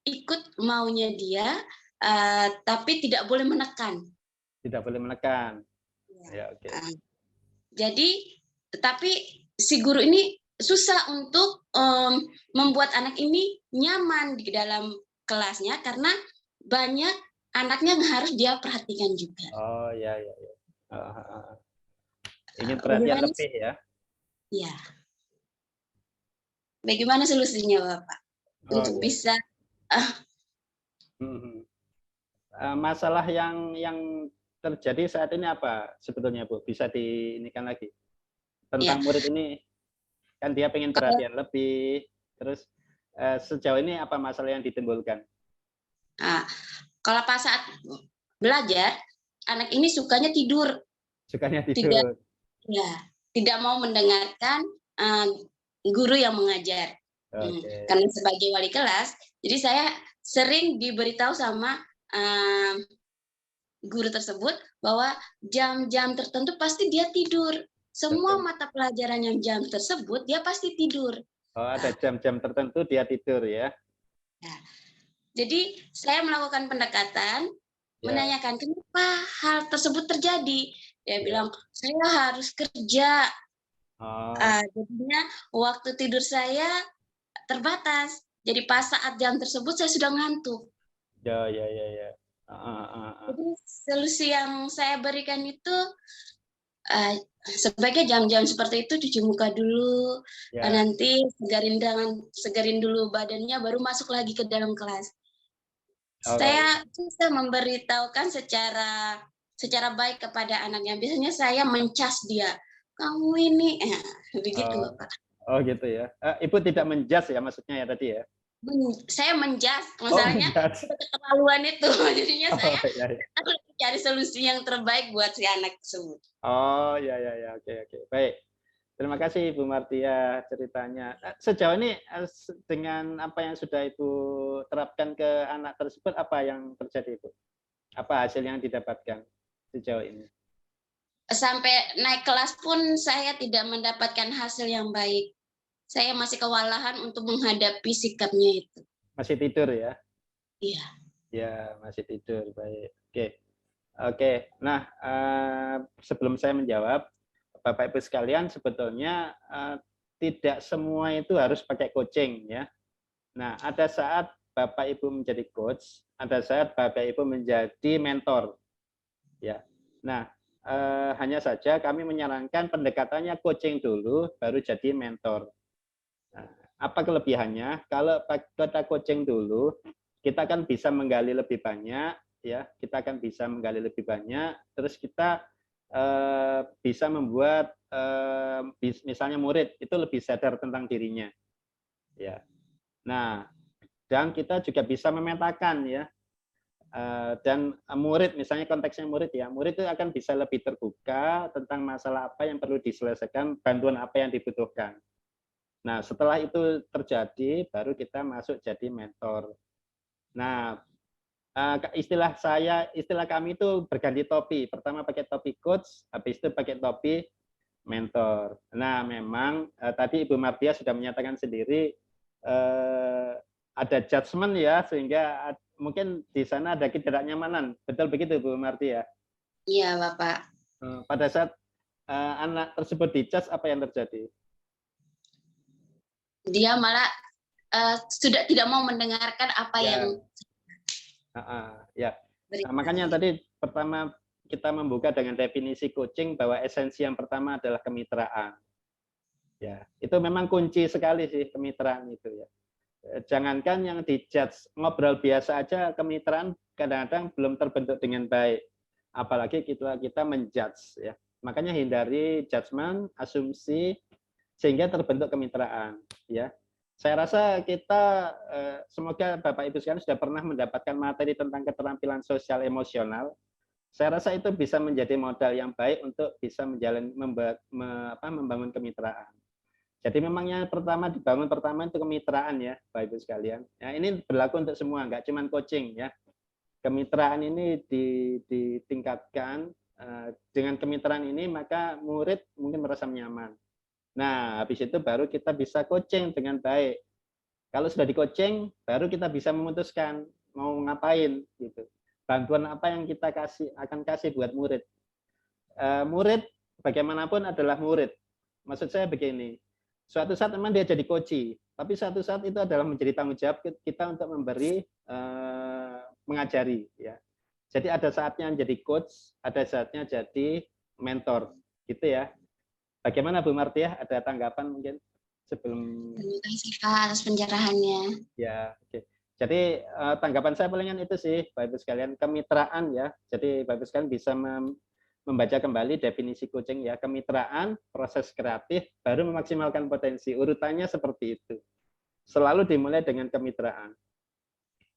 ikut maunya dia, tapi tidak boleh menekan. Tidak boleh menekan. Ya, oke. Jadi, tetapi si guru ini susah untuk membuat anak ini nyaman di dalam kelasnya karena banyak anaknya yang harus dia perhatikan juga. Oh ya. Ingin perhatian lebih ya? Ya. Bagaimana solusinya Bapak untuk bisa? Masalah yang terjadi saat ini apa sebetulnya Bu? Bisa diinikan lagi tentang murid ini, kan dia pengen perhatian lebih, terus sejauh ini apa masalah yang ditimbulkan? Kalau pas saat belajar, anak ini sukanya tidur. Sukanya tidur. Tidak mau mendengarkan guru yang mengajar. Karena sebagai wali kelas, jadi saya sering diberitahu sama guru tersebut bahwa jam-jam tertentu pasti dia tidur. Semua mata pelajaran yang jam tersebut dia pasti tidur. Oh, ada jam-jam tertentu dia tidur ya? Jadi saya melakukan pendekatan, menanyakan kenapa hal tersebut terjadi. Dia bilang, saya harus kerja. Jadinya waktu tidur saya terbatas. Jadi pas saat jam tersebut saya sudah ngantuk. Ya. Jadi solusi yang saya berikan itu sebaiknya jam-jam seperti itu cuci muka dulu, Ya. nanti segarin dulu badannya, baru masuk lagi ke dalam kelas. Oh, Saya bisa memberitahukan secara baik kepada anaknya. Biasanya saya mencas dia, kamu ini, begitu oh, Bapak. oh gitu ya. Ibu tidak menjas ya maksudnya ya tadi ya? Saya menjas, Oh, masalahnya menjas. keterlaluan itu. Jadinya Oh, saya ya, ya. harus cari solusi yang terbaik buat si anak tersebut. Oh, ya, ya, ya. Oke, oke. Baik. Terima kasih Ibu Martia ceritanya. Sejauh ini dengan apa yang sudah Ibu terapkan ke anak tersebut, apa yang terjadi Ibu? Apa hasil yang didapatkan sejauh ini? Sampai naik kelas pun saya tidak mendapatkan hasil yang baik. Saya masih kewalahan untuk menghadapi sikapnya itu. Masih tidur ya? Iya. Ya, masih tidur. Baik. Oke. Oke. Nah, sebelum saya menjawab, Bapak Ibu sekalian, sebetulnya tidak semua itu harus pakai coaching ya. Nah, ada saat Bapak Ibu menjadi coach, ada saat Bapak Ibu menjadi mentor. Ya. Nah, hanya saja kami menyarankan pendekatannya coaching dulu, baru jadi mentor. Nah, apa kelebihannya? Kalau kita coaching dulu, kita kan bisa menggali lebih banyak, ya. Kita akan bisa menggali lebih banyak. Terus kita bisa membuat misalnya murid itu lebih sadar tentang dirinya, ya. Nah, dan kita juga bisa memetakan, ya. Dan murid, misalnya konteksnya murid ya, murid itu akan bisa lebih terbuka tentang masalah apa yang perlu diselesaikan, bantuan apa yang dibutuhkan. Nah, setelah itu terjadi, baru kita masuk jadi mentor. Nah, istilah kami itu berganti topi. Pertama pakai topi coach, habis itu pakai topi mentor. Nah, memang tadi Ibu Martia sudah menyatakan sendiri ada judgement ya, sehingga mungkin di sana ada ketidaknyamanan. Betul begitu Bu Martia? Iya, Bapak. Pada saat anak tersebut dijudge, apa yang terjadi? Dia malah sudah tidak mau mendengarkan apa Ya. yang Ya. beri. Nah, makanya tadi pertama kita membuka dengan definisi coaching bahwa esensi yang pertama adalah kemitraan. Ya, itu memang kunci sekali sih kemitraan itu ya. Jangankan yang dijudge, ngobrol biasa aja kemitraan kadang-kadang belum terbentuk dengan baik. Apalagi kita menjudge ya. Makanya hindari judgement, asumsi sehingga terbentuk kemitraan ya. Saya rasa kita semoga Bapak Ibu sekalian sudah pernah mendapatkan materi tentang keterampilan sosial emosional. Saya rasa itu bisa menjadi modal yang baik untuk bisa membangun kemitraan. Jadi memangnya dibangun pertama itu kemitraan ya, Bapak Ibu sekalian. Ya, ini berlaku untuk semua, nggak cuma coaching ya. Kemitraan ini ditingkatkan. Dengan kemitraan ini maka murid mungkin merasa nyaman. Nah, habis itu baru kita bisa coaching dengan baik. Kalau sudah di coaching, baru kita bisa memutuskan mau ngapain gitu. Bantuan apa yang kita akan kasih buat murid. Murid bagaimanapun adalah murid. Maksud saya begini, suatu saat memang dia jadi coach, tapi suatu saat itu adalah menjadi tanggung jawab kita untuk memberi, mengajari. Ya. Jadi ada saatnya jadi coach, ada saatnya jadi mentor, gitu ya. Bagaimana Bu Martia? Ada tanggapan mungkin sebelum? Terima kasih Pak atas pencerahannya. Ya, oke. Jadi tanggapan saya palingan itu sih, Bapak Ibu sekalian, kemitraan ya. Jadi Bapak Ibu sekalian bisa membaca kembali definisi coaching ya. Kemitraan, proses kreatif, baru memaksimalkan potensi. Urutannya seperti itu. Selalu dimulai dengan kemitraan.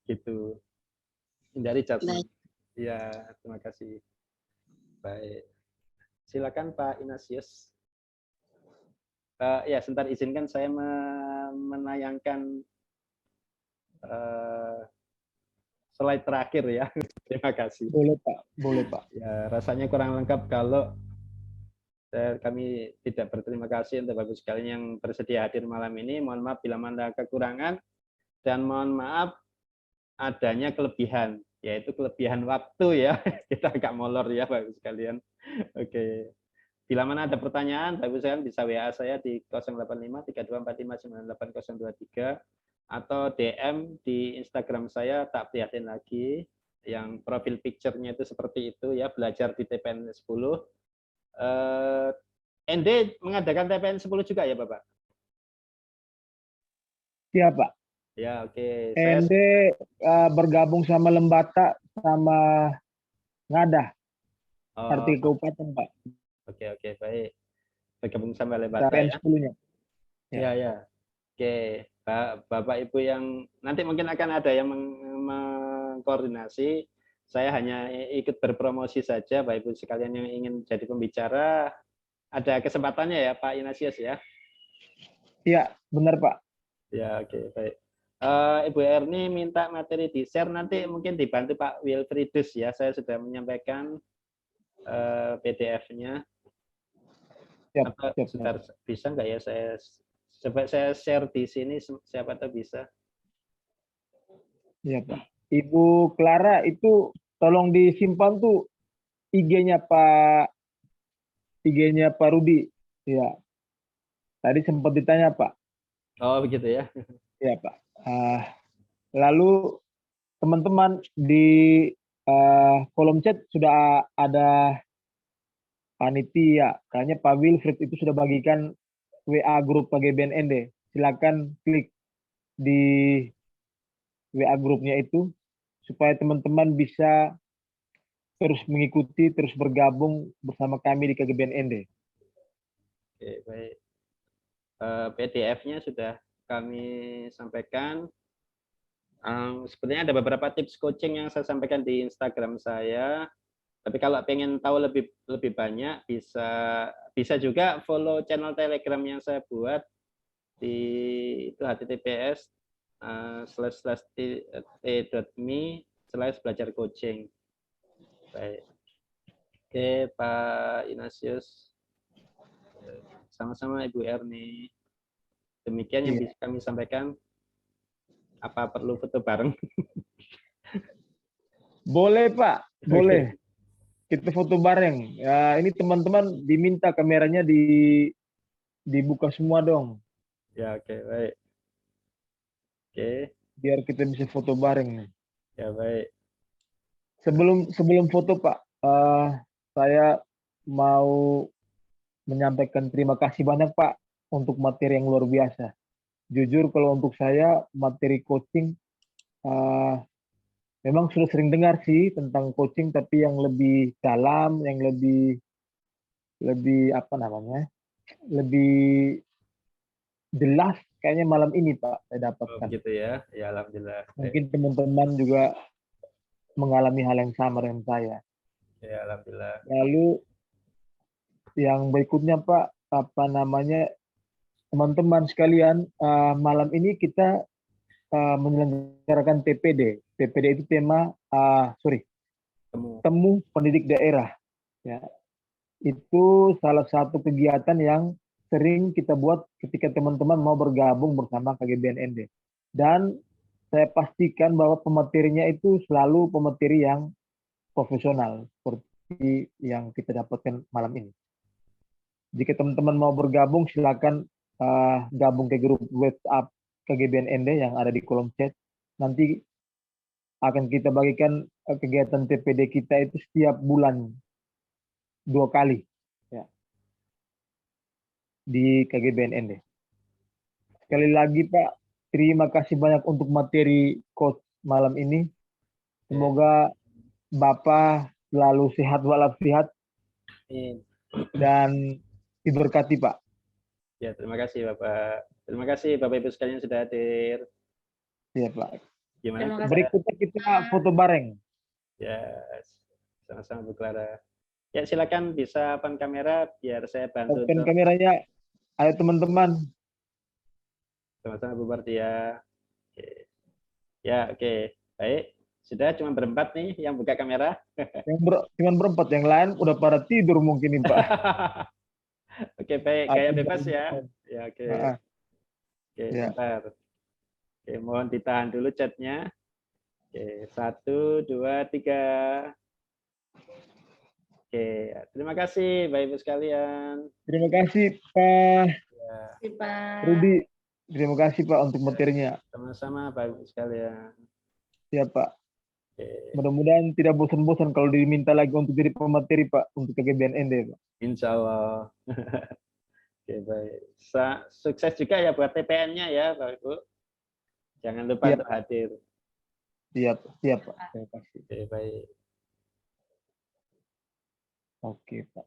Gitu. Hindari judgment. Ya, terima kasih. Baik. Silakan Pak Ignatius. Ya, sebentar izinkan saya menayangkan slide terakhir ya. Terima kasih. Boleh Pak, boleh Pak. Ya, rasanya kurang lengkap kalau kami tidak berterima kasih untuk Bapak sekalian yang bersedia hadir malam ini. Mohon maaf bila mana kekurangan dan mohon maaf adanya kelebihan, yaitu kelebihan waktu ya. Kita agak molor ya Bapak sekalian. Oke. Bila mana ada pertanyaan, Bapak sekalian bisa WA saya di 085 3245 98023 atau DM di Instagram saya tak prihatin lagi, yang profil picture-nya itu seperti itu ya, belajar di TPN 10. ND mengadakan TPN 10 juga ya Bapak? Iya Pak. Ya, oke. ND bergabung sama Lembata sama Ngadah, Oh, RT Kabupaten Pak. oke, baik. Bergabung sama Lembata TPN ya. 10-nya. Ya, ya. Oke, Bapak Ibu yang nanti mungkin akan ada yang mengkoordinasi. Saya hanya ikut berpromosi saja, Bapak Ibu sekalian yang ingin jadi pembicara, ada kesempatannya ya Pak Ignatius ya. Iya, benar Pak. Ya, oke, baik. Ibu Erni minta materi di share, nanti mungkin dibantu Pak Wilfriedus ya. Saya sudah menyampaikan PDF-nya. Siap, Apa siap. sebentar, bisa nggak ya saya coba saya share di sini, siapa tahu bisa. Iya Pak. Ibu Clara itu tolong disimpan tuh IG-nya Pak Rudi. Iya. Tadi sempat ditanya Pak. Oh begitu ya. Iya Pak. Lalu teman-teman di kolom chat sudah ada panitia. Kayaknya Pak Wilfried itu sudah bagikan WA grup PGBNND. Silakan klik di WA grupnya itu supaya teman-teman bisa terus mengikuti, terus bergabung bersama kami di KGBNND. Oke, baik. PDF-nya sudah kami sampaikan. Sebenarnya ada beberapa tips coaching yang saya sampaikan di Instagram saya. Tapi kalau pengen tahu lebih banyak, bisa juga follow channel Telegram yang saya buat di itu https://t.me/belajarcoaching. Baik. Oke, Pak Ignatius. Sama-sama Ibu Erni. Demikian yang bisa kami sampaikan. Apa perlu foto bareng? Boleh Pak, boleh. Kita foto bareng. Ya, ini teman-teman diminta kameranya dibuka semua dong. Ya, oke, baik. Oke. Biar kita bisa foto bareng nih. Ya, baik. Sebelum foto Pak, saya mau menyampaikan terima kasih banyak Pak untuk materi yang luar biasa. Jujur kalau untuk saya materi coaching memang sudah sering dengar sih tentang coaching, tapi yang lebih dalam, yang lebih apa namanya, lebih jelas kayaknya malam ini Pak saya Oh, dapatkan. gitu ya. Ya, alhamdulillah. Mungkin teman-teman juga mengalami hal yang sama dengan saya. Ya, alhamdulillah. Lalu yang berikutnya Pak, apa namanya, teman-teman sekalian, malam ini kita menyelenggarakan TPD. TPD itu tema Temu Pendidik Daerah. Ya. Itu salah satu kegiatan yang sering kita buat ketika teman-teman mau bergabung bersama KGBNND. Dan saya pastikan bahwa pematerinya itu selalu pemateri yang profesional seperti yang kita dapatkan malam ini. Jika teman-teman mau bergabung, silakan gabung ke grup WhatsApp KGBNND yang ada di kolom chat. Nanti akan kita bagikan kegiatan TPD kita itu setiap bulan 2 kali ya, di KGBNND. Sekali lagi Pak, terima kasih banyak untuk materi coach malam ini. Semoga Bapak selalu sehat walafiat dan diberkati Pak. Ya, terima kasih Bapak. Terima kasih Bapak Ibu sekalian sudah hadir. Iya Pak. Gimana? Berikutnya kita foto bareng. Ya, sama-sama Bu Clara. Ya, silakan bisa open kamera biar saya bantu. Open kameranya. Ayo teman-teman. Sama-sama Bu Bartia. Oke. Ya, oke. Baik. Sudah cuma berempat nih yang buka kamera. Cuma berempat, yang lain udah pada tidur mungkin nih Pak. Oke, baik. Kayak bebas ya. Ya, oke. Oke, Ya. sebentar. Oke, mohon ditahan dulu chatnya. Oke, 1, 2, 3. Oke, terima kasih Bapak Ibu sekalian. Terima kasih Pak Pak. Rudi. Terima kasih Pak untuk materinya. Sama-sama Bapak Ibu sekalian. Siap Pak. Oke. Mudah-mudahan tidak bosan-bosan kalau diminta lagi untuk jadi pemateri Pak untuk KGBNND Pak. Insya Allah. Oke, baik. Sukses juga ya buat TPN-nya ya, Pak Ibu. Jangan lupa Siap. untuk hadir. Siap, siap Pak. Terima kasih. Oke, baik. Oke Pak.